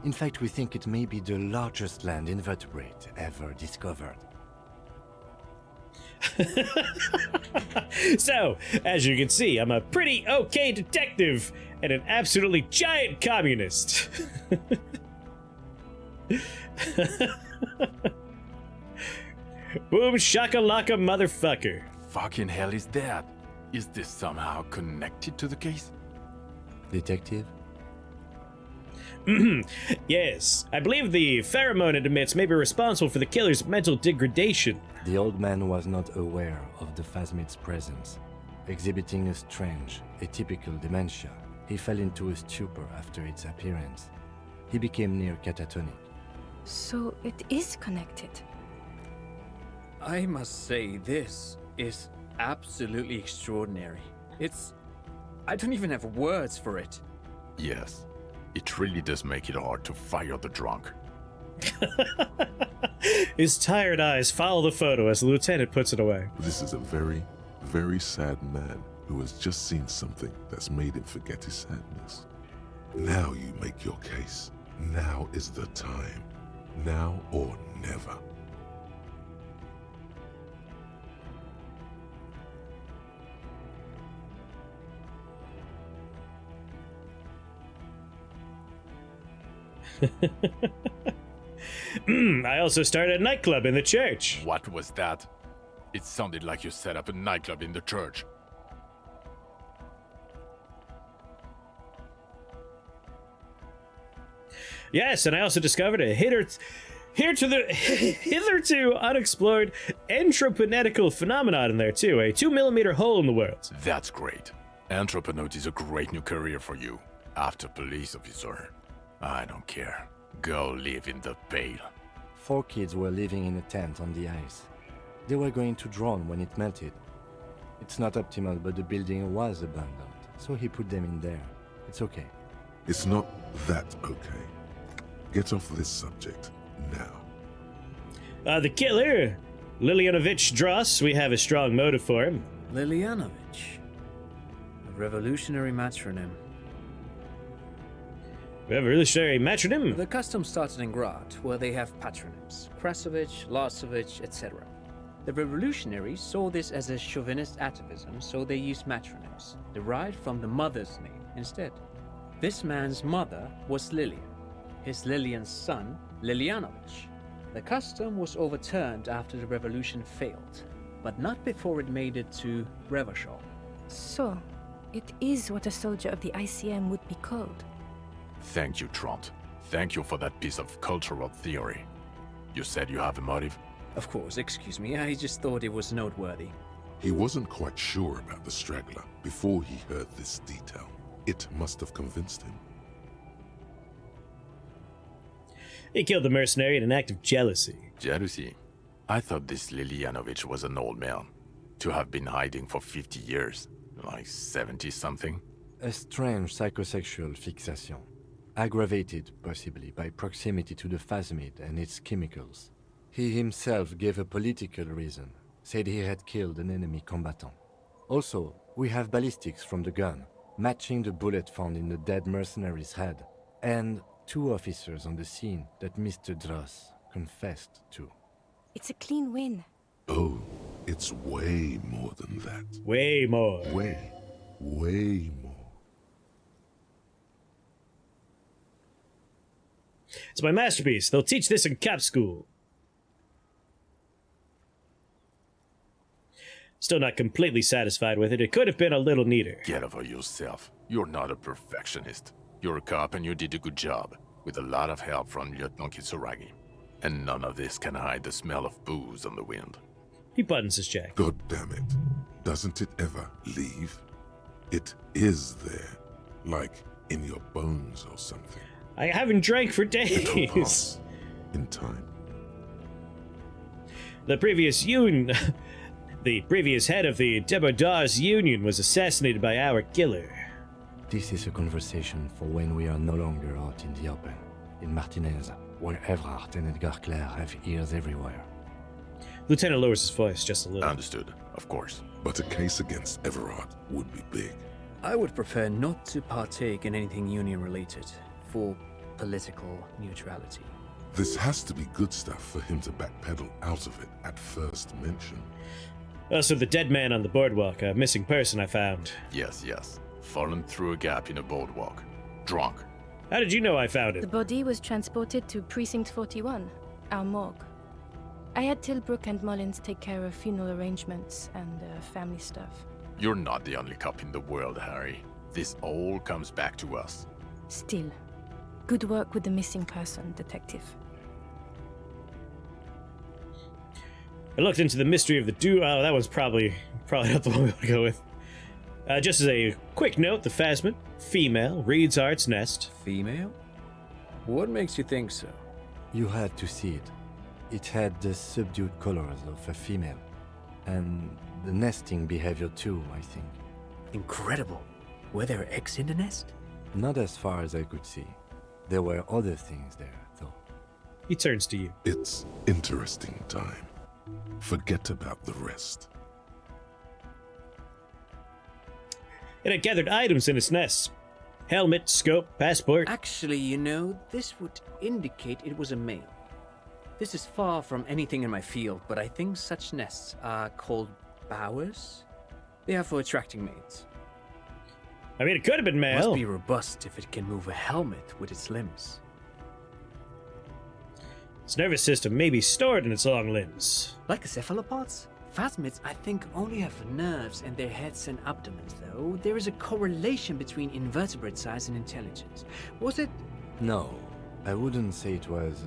In fact, we think it may be the largest land invertebrate ever discovered. So, as you can see, I'm a pretty okay detective and an absolutely giant communist. Boom shakalaka motherfucker. Fucking hell is that? Is this somehow connected to the case? Detective? Yes, I believe the pheromone it emits may be responsible for the killer's mental degradation. The old man was not aware of the phasmid's presence. Exhibiting a strange, atypical dementia, he fell into a stupor after its appearance. He became near catatonic. So it is connected. I must say, this is absolutely extraordinary. I don't even have words for it. Yes. It really does make it hard to fire the drunk. His tired eyes follow the photo as the lieutenant puts it away. This is a very, very sad man who has just seen something that's made him forget his sadness. Now you make your case. Now is the time. Now or never. I also started a nightclub in the church. What was that? It sounded like you set up a nightclub in the church. Yes, and I also discovered a hitherto unexplored anthroponetical phenomenon in there too, a 2mm hole in the world. That's great. Anthroponaut is a great new career for you. After police officer. I don't care. Go live in the Pale. 4 kids were living in a tent on the ice. They were going to drown when it melted. It's not optimal, but the building was abandoned, so he put them in there. It's okay. It's not that okay. Get off this subject now. The killer, Lilianovich Dross, we have a strong motive for him. Lilianovich. A revolutionary matronym. Revolutionary matronym. The custom started in Grad, where they have patronyms. Krasovich, Lasovich, etc. The revolutionaries saw this as a chauvinist atavism, so they used matronyms, derived from the mother's name instead. This man's mother was Lilian. His Lilian's son, Lilianovich. The custom was overturned after the revolution failed, but not before it made it to Revachol. So, it is what a soldier of the ICM would be called. Thank you, Trant. Thank you for that piece of cultural theory. You said you have a motive? Of course, excuse me, I just thought it was noteworthy. He wasn't quite sure about the straggler before he heard this detail. It must have convinced him. He killed the mercenary in an act of jealousy. Jealousy? I thought this Lilianovich was an old man. To have been hiding for 50 years. Like 70-something? A strange psychosexual fixation, aggravated possibly by proximity to the phasmid and its chemicals. He himself gave a political reason, said he had killed an enemy combatant. Also, we have ballistics from the gun, matching the bullet found in the dead mercenary's head, and 2 officers on the scene that Mr. Dross confessed to. It's a clean win. Oh, it's way more than that. Way more. Way more. It's my masterpiece. They'll teach this in cap school. Still not completely satisfied with it. It could have been a little neater. Get over yourself. You're not a perfectionist. You're a cop and you did a good job, with a lot of help from Lieutenant Kitsuragi. And none of this can hide the smell of booze on the wind. He buttons his jacket. God damn it. Doesn't it ever leave? It is there. Like in your bones or something. I haven't drank for It'll days. pass in time. The previous head of the Debodars Union was assassinated by our killer. This is a conversation for when we are no longer out in the open. In Martinez, where Everard and Edgar Clare have ears everywhere. Lieutenant lowers his voice just a little. Understood, of course. But a case against Everard would be big. I would prefer not to partake in anything union-related, for political neutrality. This has to be good stuff for him to backpedal out of it at first mention. Also, the dead man on the boardwalk, a missing person I found. Yes, yes. Fallen through a gap in a boardwalk. Drunk. How did you know I found The it? body was transported to Precinct 41, our morgue. I had Tilbrook and Mullins take care of funeral arrangements and family stuff. You're not the only cop in the world, Harry. This all comes back to us. Still, good work with the missing person, Detective. I looked into the mystery of the Oh, that one's probably not the one we want to go with. Just as a quick note, the Phasmid, female, Reed's Art's nest. Female? What makes you think so? You had to see it. It had the subdued colors of a female. And the nesting behavior too, I think. Incredible. Were there eggs in the nest? Not as far as I could see. There were other things there, though. He turns to you. It's interesting time. Forget about the rest. It had gathered items in its nest. Helmet, scope, passport. Actually, you know, this would indicate it was a male. This is far from anything in my field, but I think such nests are called bowers. They are for attracting mates. I mean, it could have been male. Must be robust if it can move a helmet with its limbs. Its nervous system may be stored in its long limbs. Like the cephalopods? Phasmids, I think, only have nerves in their heads and abdomens, though. There is a correlation between invertebrate size and intelligence. Was it? No, I wouldn't say it was...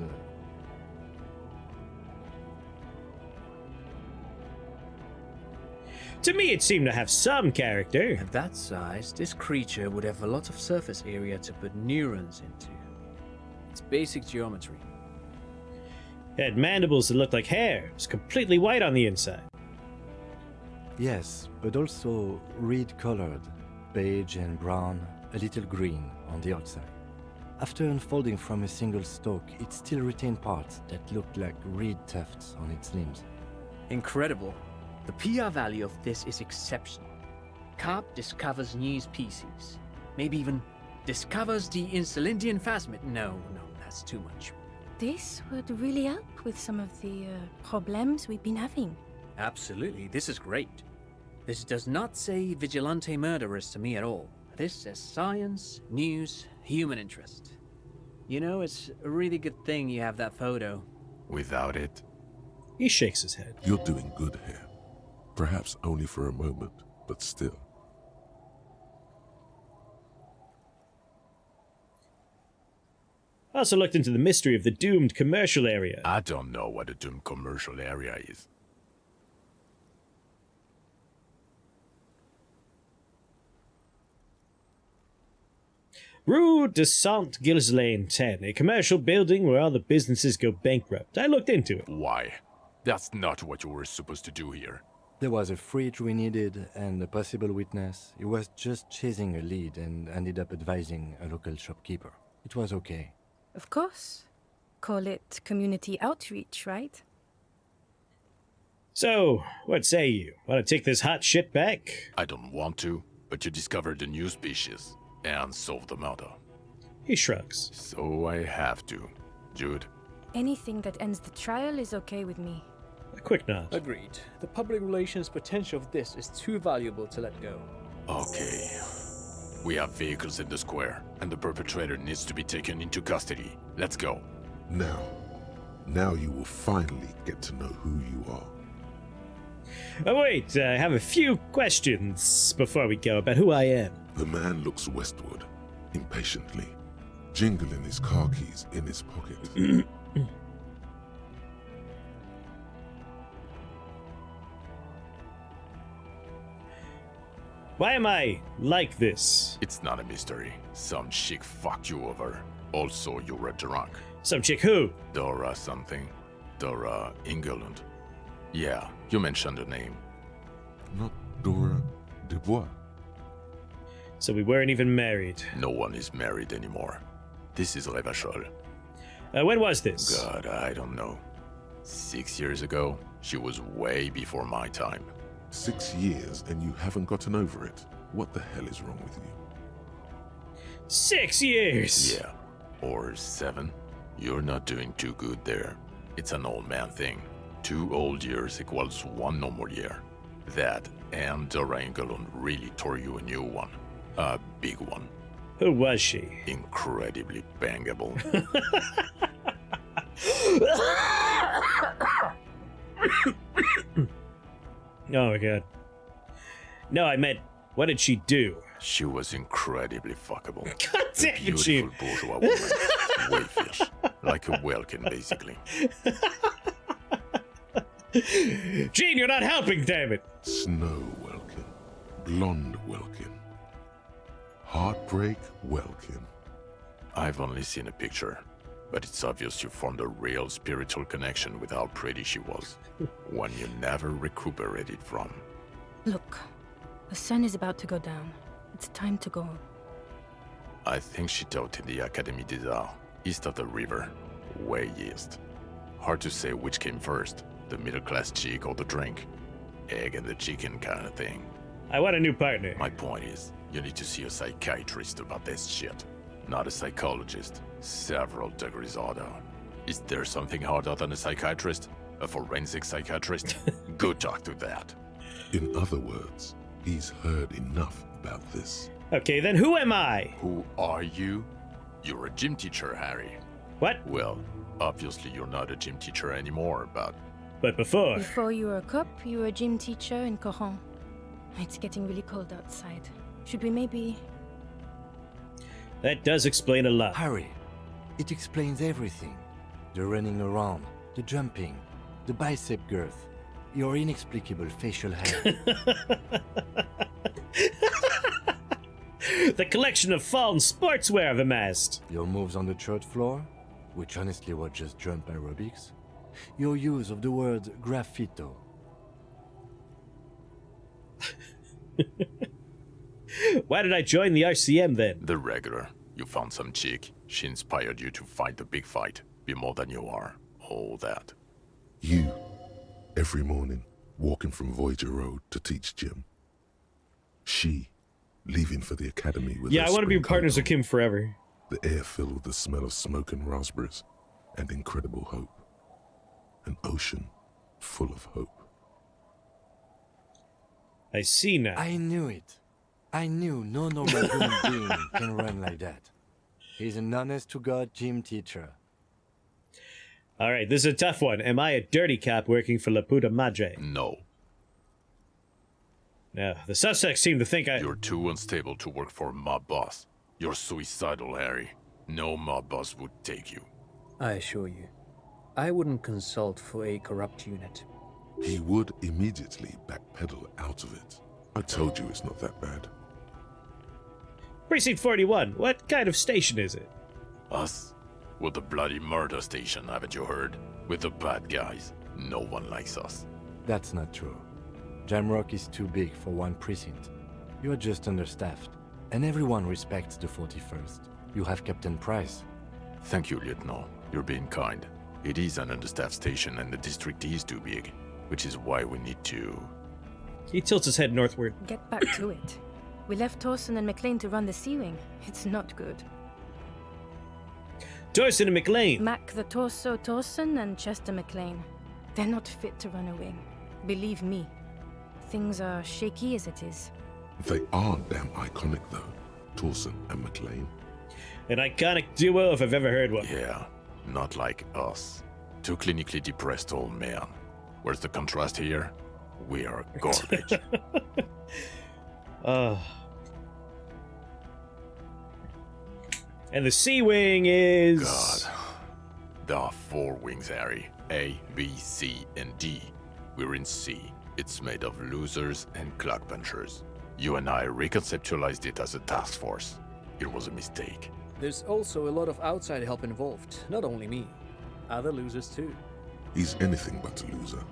To me, it seemed to have some character. At that size, this creature would have a lot of surface area to put neurons into. It's basic geometry. It had mandibles that looked like hair. It was completely white on the inside. Yes, but also reed-colored, beige and brown, a little green on the outside. After unfolding from a single stalk, it still retained parts that looked like reed tufts on its limbs. Incredible. The PR value of this is exceptional. Carp discovers new species. Maybe even discovers the Insulindian phasmid. No, that's too much. This would really help with some of the problems we've been having. Absolutely, this is great. This does not say vigilante murderers to me at all. This says science, news, human interest. You know, it's a really good thing you have that photo. Without it, He shakes his head. You're doing good here. Perhaps only for a moment, but still. I also looked into the mystery of the doomed commercial area. I don't know what a doomed commercial area is. Rue de Saint-Gilles-Lane 10, a commercial building where all the businesses go bankrupt. I looked into it. Why? That's not what you were supposed to do here. There was a fridge we needed and a possible witness. He was just chasing a lead and ended up advising a local shopkeeper. It was okay. Of course. Call it community outreach, right? So, what say you? Want to take this hot shit back? I don't want to, but you discovered a new species and solved the murder. He shrugs. So I have to. Jude? Anything that ends the trial is okay with me. A quick nod. Agreed. The public relations potential of this is too valuable to let go. Okay. We have vehicles in the square, and the perpetrator needs to be taken into custody. Let's go. Now you will finally get to know who you are. Oh wait, I have a few questions before we go about who I am. The man looks westward, impatiently, jingling his car keys in his pocket. Why am I like this? It's not a mystery. Some chick fucked you over. Also, you were drunk. Some chick who? Dora something. Dora England. Yeah, you mentioned her name. Not Dora Dubois. So we weren't even married. No one is married anymore. This is Revachol. When was this? God, I don't know. 6 years ago? She was way before my time. 6 years and you haven't gotten over it? What the hell is wrong with you? 6 years! Yeah. Or 7. You're not doing too good there. It's an old man thing. 2 old years equals 1 normal year. That and Dora Engelund really tore you a new one. A big one. Who was she? Incredibly bangable. Oh my god. No, I meant, what did she do? She was incredibly fuckable. God damn it, Gene. Beautiful bourgeois woman. Wayfish. Like a Welkin, basically. Gene, you're not helping, damn it! Snow Welkin. Blonde Welkin. Heartbreak Welkin. I've only seen a picture, but it's obvious you formed a real spiritual connection with how pretty she was. One you never recuperated from. Look, the sun is about to go down. It's time to go. I think she taught in the Académie des Arts, east of the river. Way east. Hard to say which came first, the middle-class chick or the drink. Egg and the chicken kind of thing. I want a new partner. My point is, you need to see a psychiatrist about this shit. Not a psychologist. Several degrees harder. Is there something harder than a psychiatrist? A forensic psychiatrist? Go talk to that. In other words, he's heard enough about this. Okay, then who am I? Who are you? You're a gym teacher, Harry. What? Well, obviously you're not a gym teacher anymore, but... But before. Before you were a cop, you were a gym teacher in Coron. It's getting really cold outside. Should we maybe... That does explain a lot. Harry, it explains everything. The running around, the jumping, the bicep girth, your inexplicable facial hair. The collection of fallen sportswear I've amassed. Your moves on the church floor, which honestly was just jump aerobics. Your use of the word graffito. Why did I join the RCM then? The regular. You found some chick. She inspired you to fight the big fight. Be more than you are. All that. You, every morning, walking from Voyager Road to teach gym. She, leaving for the academy with Yeah, her I want to be spring partners coat with Kim forever. on, the air filled with the smell of smoke and raspberries, and incredible hope. An ocean full of hope. I see now. I knew it. I knew no normal human being can run like that. He's an honest-to-God gym teacher. Alright, this is a tough one. Am I a dirty cop working for La Puta Madre? No. No, the suspects seem to think I... You're too unstable to work for a mob boss. You're suicidal, Harry. No mob boss would take you. I assure you, I wouldn't consult for a corrupt unit. He would immediately backpedal out of it. I told you it's not that bad. Precinct 41, what kind of station is it? Us? We're the bloody murder station, haven't you heard? With the bad guys. No one likes us. That's not true. Jamrock is too big for one precinct. You're just understaffed, and everyone respects the 41st. You have Captain Price. Thank you, Lieutenant. You're being kind. It is an understaffed station and the district is too big, which is why we need to... He tilts his head northward. Get back to it. We left Torsen and MacLean to run the sea wing. It's not good. Torsen and MacLean. Mac the Torso Torsen and Chester MacLean. They're not fit to run a wing. Believe me. Things are shaky as it is. They are damn iconic though, Torsen and MacLean. An iconic duo if I've ever heard one. Yeah, not like us. Two clinically depressed old men. Where's the contrast here? We are garbage. And the Sea Wing is... God. There are 4 wings, Harry. A, B, C, and D. We're in C. It's made of losers and clock punchers. You and I reconceptualized it as a task force. It was a mistake. There's also a lot of outside help involved, not only me. Other losers too. He's anything but a loser,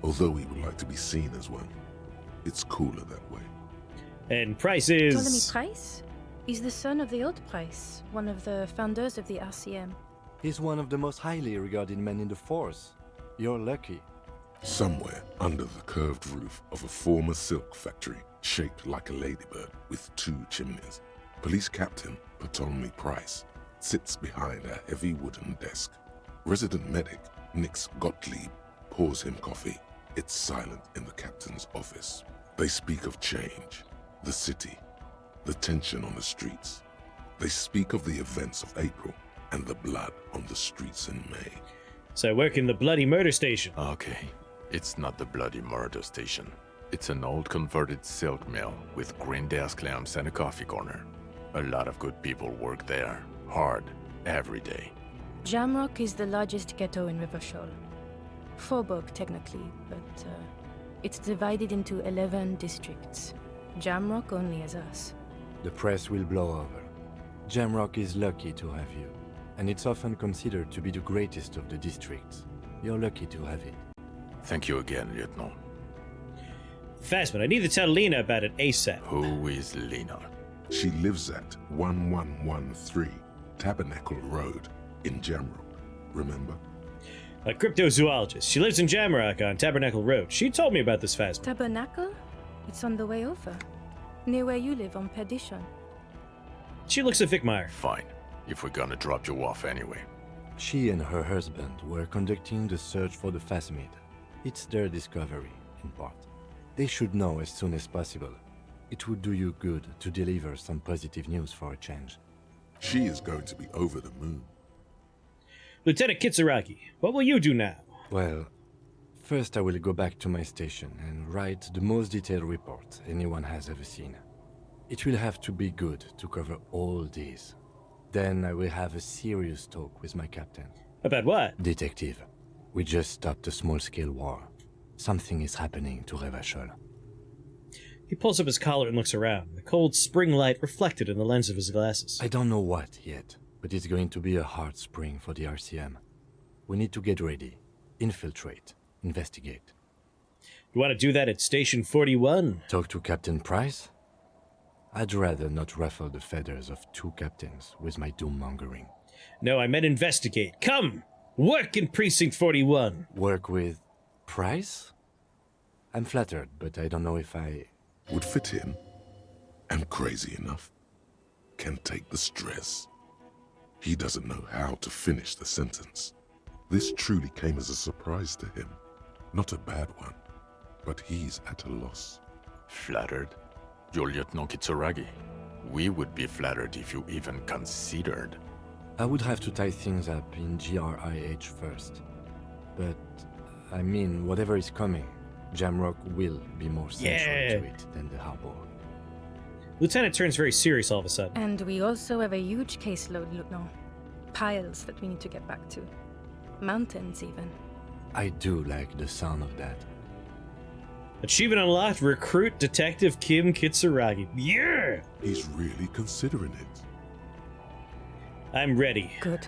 although he would like to be seen as one. It's cooler that way. And Price Ptolemy is... Price? He's the son of the old Price, one of the founders of the RCM. He's one of the most highly regarded men in the force. You're lucky. Somewhere under the curved roof of a former silk factory, shaped like a ladybird with 2 chimneys, Police Captain Ptolemy Price sits behind a heavy wooden desk. Resident medic Nix Gottlieb pours him coffee. It's silent in the captain's office. They speak of change, the city, the tension on the streets. They speak of the events of April and the blood on the streets in May. So I work in the bloody murder station. Okay, it's not the bloody murder station. It's an old converted silk mill with green desk lamps and a coffee corner. A lot of good people work there, hard, every day. Jamrock is the largest ghetto in Rivershore. Faubourg, technically, but it's divided into 11 districts. Jamrock only has us. The press will blow over. Jamrock is lucky to have you, and it's often considered to be the greatest of the districts. You're lucky to have it. Thank you again, Lieutenant. Fastman, I need to tell Lena about it ASAP. Who is Lena? She lives at 1113 Tabernacle Road in Jamrock, remember? A cryptozoologist. She lives in Jamrock on Tabernacle Road. She told me about this Fastman. Tabernacle? It's on the way over. Near where you live on Perdition. She looks at Vickmeyer. Fine, if we're gonna drop you off anyway. She and her husband were conducting the search for the Phasmid. It's their discovery, in part. They should know as soon as possible. It would do you good to deliver some positive news for a change. She is going to be over the moon. Lieutenant Kitsuragi, what will you do now? Well, first I will go back to my station and write the most detailed report anyone has ever seen. It will have to be good to cover all these. Then I will have a serious talk with my captain. About what? Detective, we just stopped a small-scale war. Something is happening to Revachol. He pulls up his collar and looks around, the cold spring light reflected in the lens of his glasses. I don't know what yet, but it's going to be a hard spring for the RCM. We need to get ready, infiltrate, investigate. You want to do that at Station 41? Talk to Captain Price? I'd rather not ruffle the feathers of 2 captains with my doom-mongering. No, I meant investigate. Come! Work in Precinct 41! Work with Price? I'm flattered, but I don't know if I... Would fit in. And crazy enough. Can take the stress. He doesn't know how to finish the sentence. This truly came as a surprise to him. Not a bad one, but he's at a loss. Flattered? You're Lieutenant Kitsuragi. We would be flattered if you even considered. I would have to tie things up in GRIH first. But, I mean, whatever is coming, Jamrock will be more central to it than the harbor. Lieutenant turns very serious all of a sudden. And we also have a huge caseload, Lieutenant. Piles that we need to get back to. Mountains, even. I do like the sound of that. Achievement unlocked, recruit Detective Kim Kitsuragi. Yeah! He's really considering it. I'm ready. Good.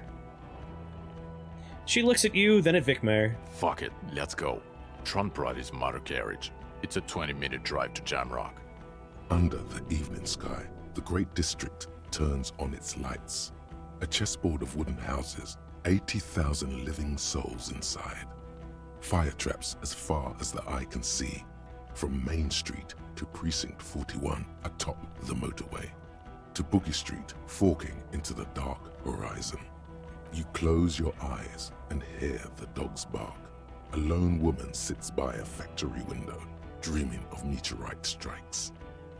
She looks at you, then at Vickmeyer. Fuck it, let's go. Tron brought his motor carriage. It's a 20-minute drive to Jamrock. Under the evening sky, the great district turns on its lights. A chessboard of wooden houses, 80,000 living souls inside. Fire traps as far as the eye can see, from Main Street to Precinct 41 atop the motorway, to Boogie Street forking into the dark horizon. You close your eyes and hear the dogs bark. A lone woman sits by a factory window, dreaming of meteorite strikes.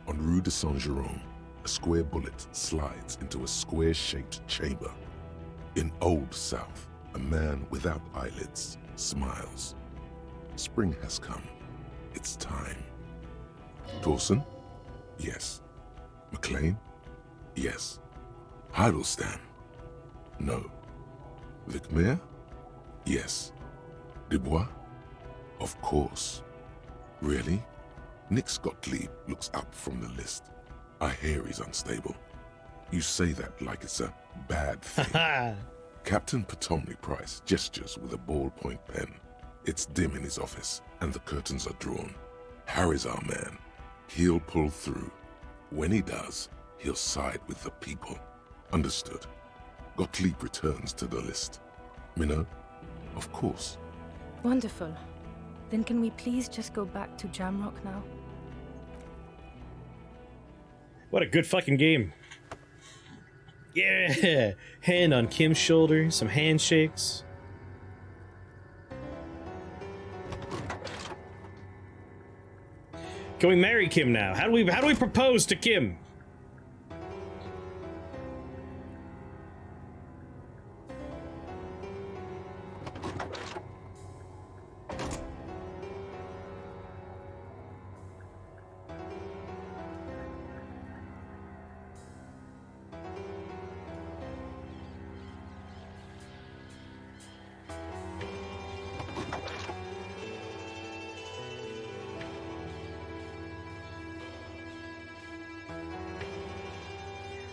On Rue de Saint-Jérôme, a square bullet slides into a square-shaped chamber. In Old South, a man without eyelids smiles. Spring has come. It's time. Dawson? Yes. McLean? Yes. Heidelstein? No. Vickmeyer? Yes. Dubois? Of course. Really? Nix Gottlieb looks up from the list. I hear he's unstable. You say that like it's a bad thing. Captain Ptolemy Price gestures with a ballpoint pen. It's dim in his office, and the curtains are drawn. Harry's our man. He'll pull through. When he does, he'll side with the people. Understood. Gottlieb returns to the list. Minnow? Of course. Wonderful. Then can we please just go back to Jamrock now? What a good fucking game. Yeah! Hand on Kim's shoulder, some handshakes. Can we marry Kim now? How do we propose to Kim?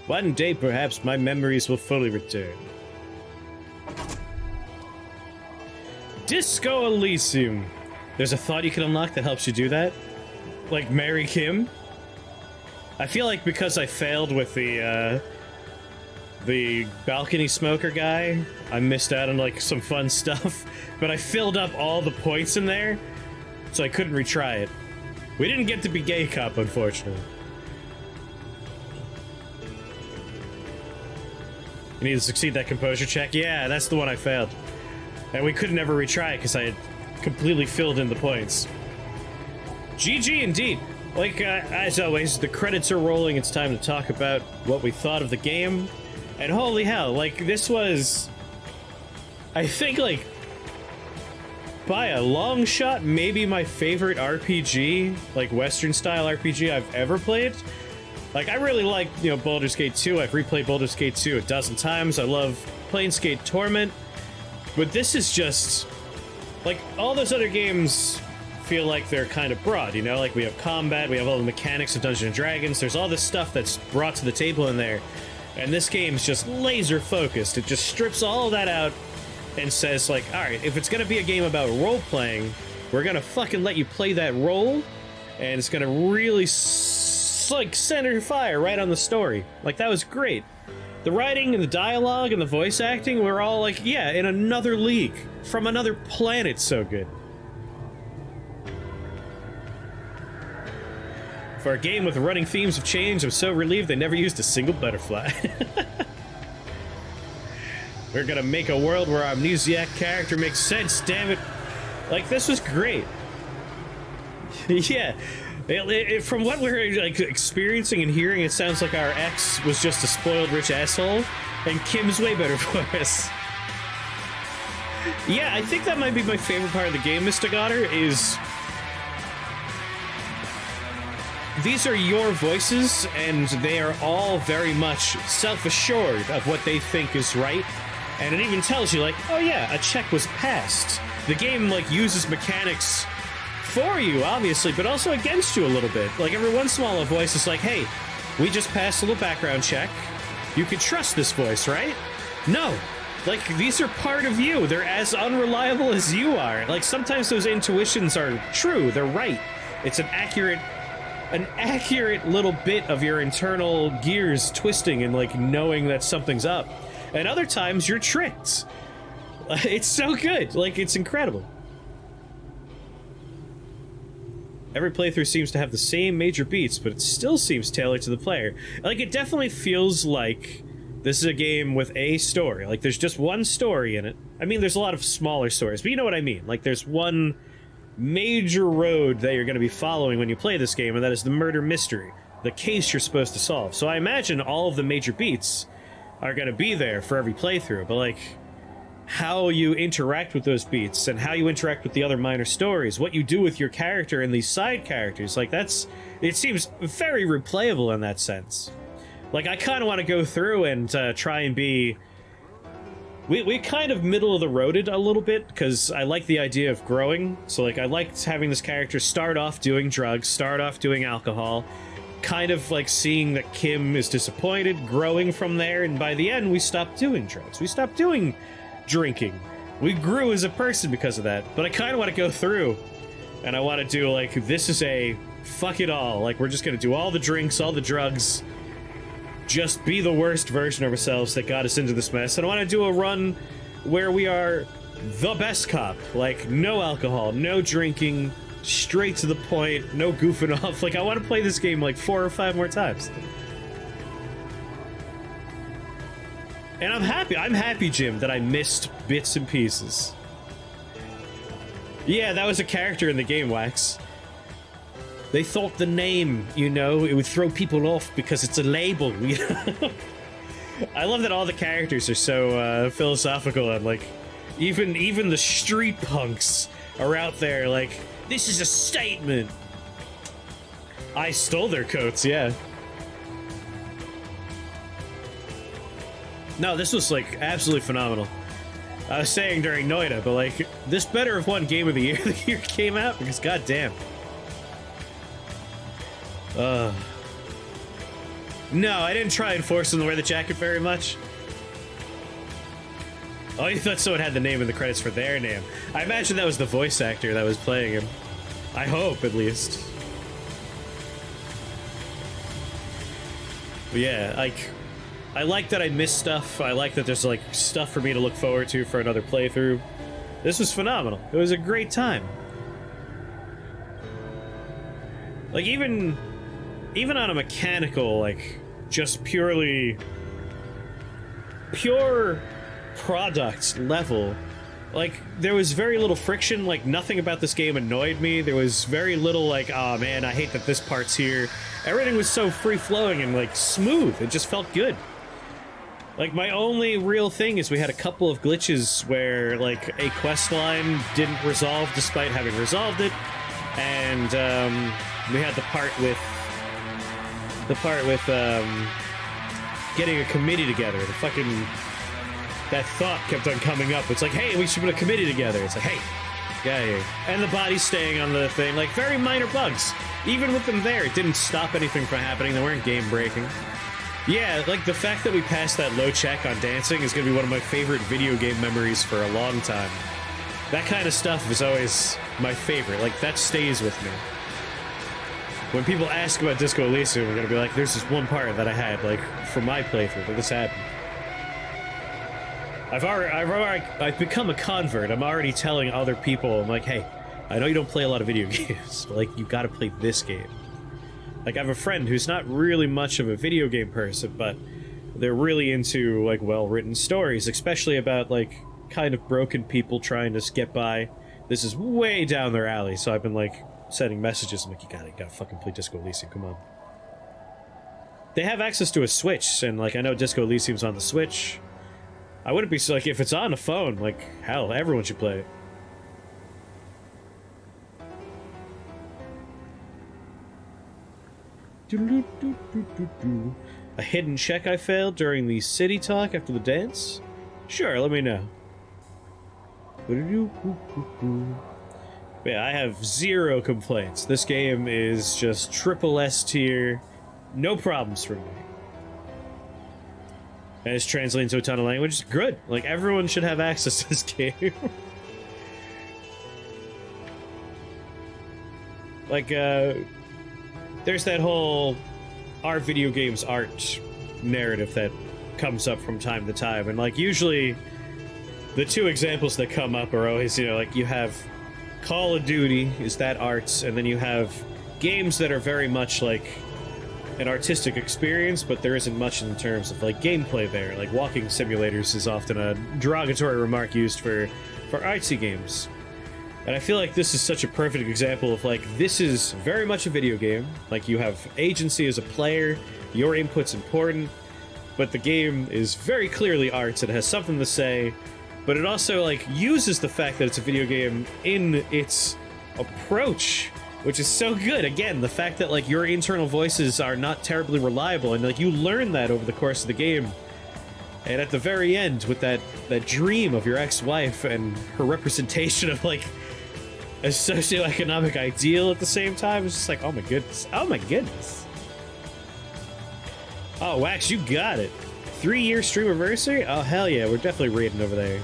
One day, perhaps, my memories will fully return. Disco Elysium. There's a thought you can unlock that helps you do that? Like, marry Kim? I feel like because I failed with the balcony smoker guy, I missed out on, like, some fun stuff. But I filled up all the points in there, so I couldn't retry it. We didn't get to be gay cop, unfortunately. You need to succeed that composure check? Yeah, that's the one I failed. And we could never retry it because I had completely filled in the points. GG indeed. Like, as always, the credits are rolling. It's time to talk about what we thought of the game. And holy hell, like, this was... I think, like, by a long shot, maybe my favorite RPG, like, Western-style RPG I've ever played. Like, I really like, you know, Baldur's Gate 2. I've replayed Baldur's Gate 2 a dozen times. I love Planescape Torment. But this is just... Like, all those other games feel like they're kind of broad, you know? Like, we have combat, we have all the mechanics of Dungeons & Dragons. There's all this stuff that's brought to the table in there. And this game's just laser-focused. It just strips all of that out and says, like, alright, if it's gonna be a game about role-playing, we're gonna fucking let you play that role, and it's gonna really... like center fire right on the story. Like, that was great. The writing and the dialogue and the voice acting were all like, yeah, in another league, from another planet. So good. For a game with running themes of change, I'm so relieved they never used a single butterfly. We're gonna make a world where our amnesiac character makes sense, damn it. Like, this was great. Yeah. From what we're like experiencing and hearing, it sounds like our ex was just a spoiled rich asshole, and Kim's way better for us. Yeah, I think that might be my favorite part of the game, Mr. Goddard, is... These are your voices, and they are all very much self-assured of what they think is right, and it even tells you, like, oh yeah, a check was passed. The game, like, uses mechanics... for you, obviously, but also against you a little bit. Like, every once in a while, a voice is like, hey, we just passed a little background check. You can trust this voice, right? No. Like, these are part of you. They're as unreliable as you are. Like, sometimes those intuitions are true. They're right. It's an accurate little bit of your internal gears twisting and, like, knowing that something's up. And other times, you're tricked. It's so good. Like, it's incredible. Every playthrough seems to have the same major beats, but it still seems tailored to the player. Like, it definitely feels like this is a game with a story. Like, there's just one story in it. I mean, there's a lot of smaller stories, but you know what I mean. Like, there's one major road that you're going to be following when you play this game, and that is the murder mystery, the case you're supposed to solve. So I imagine all of the major beats are going to be there for every playthrough, but, like... how you interact with those beats and how you interact with the other minor stories, what you do with your character and these side characters, like, that's, it seems very replayable in that sense. Like, I kind of want to go through and try and be... We kind of middle of the roaded a little bit, because I like the idea of growing. So, like, I liked having this character start off doing drugs, start off doing alcohol, kind of like seeing that Kim is disappointed, growing from there, and by the end, we stopped doing drugs. We stopped doing drinking. We grew as a person because of that. But I kind of want to go through, and I want to do, like, this is a fuck it all. Like, we're just gonna do all the drinks, all the drugs, just be the worst version of ourselves that got us into this mess. And I want to do a run where we are the best cop. Like, no alcohol, no drinking, straight to the point, no goofing off. Like, I want to play this game like 4 or 5 more times. And I'm happy, Jim, that I missed bits and pieces. Yeah, that was a character in the game, Wax. They thought the name, you know, it would throw people off because it's a label, you know? I love that all the characters are so philosophical, and like, even the street punks are out there like, this is a statement. I stole their coats, yeah. No, this was like absolutely phenomenal. I was saying during Noida, but like, this better have won Game of the Year came out, because goddamn. No, I didn't try and force them to wear the jacket very much. Oh, you thought someone had the name in the credits for their name. I imagine that was the voice actor that was playing him. I hope, at least. But yeah, like, I like that I missed stuff. I like that there's, like, stuff for me to look forward to for another playthrough. This was phenomenal. It was a great time. Like, even on a mechanical, like, just pure product level, like, there was very little friction. Like, nothing about this game annoyed me. There was very little, like, oh man, I hate that this part's here. Everything was so free-flowing and, like, smooth. It just felt good. Like, my only real thing is we had a couple of glitches where, like, a quest line didn't resolve despite having resolved it, and we had the part with getting a committee together. That thought kept on coming up. It's like, hey, we should put a committee together. It's like, hey, yeah. And the body's staying on the thing. Like, very minor bugs. Even with them there, it didn't stop anything from happening. They weren't game breaking. Yeah, like, the fact that we passed that low check on dancing is gonna be one of my favorite video game memories for a long time. That kind of stuff is always my favorite. Like, that stays with me. When people ask about Disco Elysium, we're gonna be like, there's this one part that I had, like, from my playthrough, that this happened. I've become a convert. I'm already telling other people, I'm like, hey, I know you don't play a lot of video games, but, like, you gotta play this game. Like, I have a friend who's not really much of a video game person, but they're really into, like, well-written stories, especially about, like, kind of broken people trying to get by. This is way down their alley, so I've been, like, sending messages. I'm like, you gotta fucking play Disco Elysium, come on. They have access to a Switch, and, like, I know Disco Elysium's on the Switch. I wouldn't be, like, if it's on a phone, like, hell, everyone should play it. A hidden check I failed during the city talk after the dance? Sure, let me know. Yeah, I have 0 complaints. This game is just triple S tier. No problems for me. And it's translating to a ton of languages. Good. Like, everyone should have access to this game. Like, there's that whole our video games art narrative that comes up from time to time, and, like, usually the 2 examples that come up are always, you know, like, you have Call of Duty is that arts, and then you have games that are very much like an artistic experience, but there isn't much in terms of, like, gameplay there. Like, walking simulators is often a derogatory remark used for artsy games. And I feel like this is such a perfect example of, like, this is very much a video game. Like, you have agency as a player, your input's important, but the game is very clearly arts. It has something to say, but it also, like, uses the fact that it's a video game in its approach, which is so good. Again, the fact that, like, your internal voices are not terribly reliable, and, like, you learn that over the course of the game. And at the very end, with that dream of your ex-wife and her representation of, like, a socioeconomic ideal at the same time, it's just like, oh my goodness. Oh my goodness. Oh, Wax, you got it. 3-year stream anniversary? Oh, hell yeah, we're definitely raiding over there.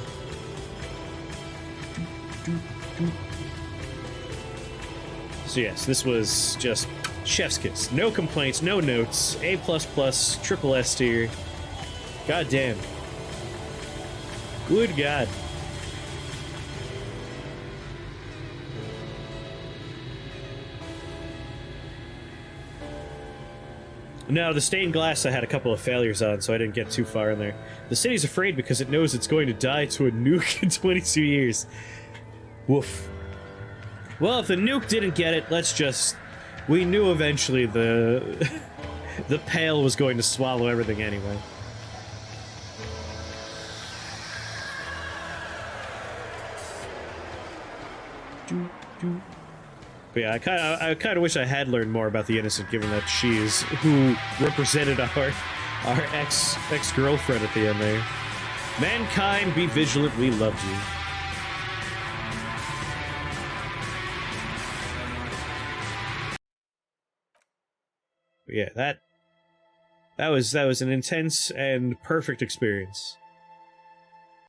So yes, this was just chef's kiss. No complaints, no notes. A++, triple S tier. God damn. Good God. No, the stained glass I had a couple of failures on, so I didn't get too far in there. The city's afraid because it knows it's going to die to a nuke in 22 years. Woof. Well, if the nuke didn't get it, let's just... We knew eventually the... the pail was going to swallow everything anyway. But yeah, I kind of wish I had learned more about the Innocent, given that she is who represented our ex-girlfriend at the end there. Mankind, be vigilant, we loved you. But yeah, that was an intense and perfect experience.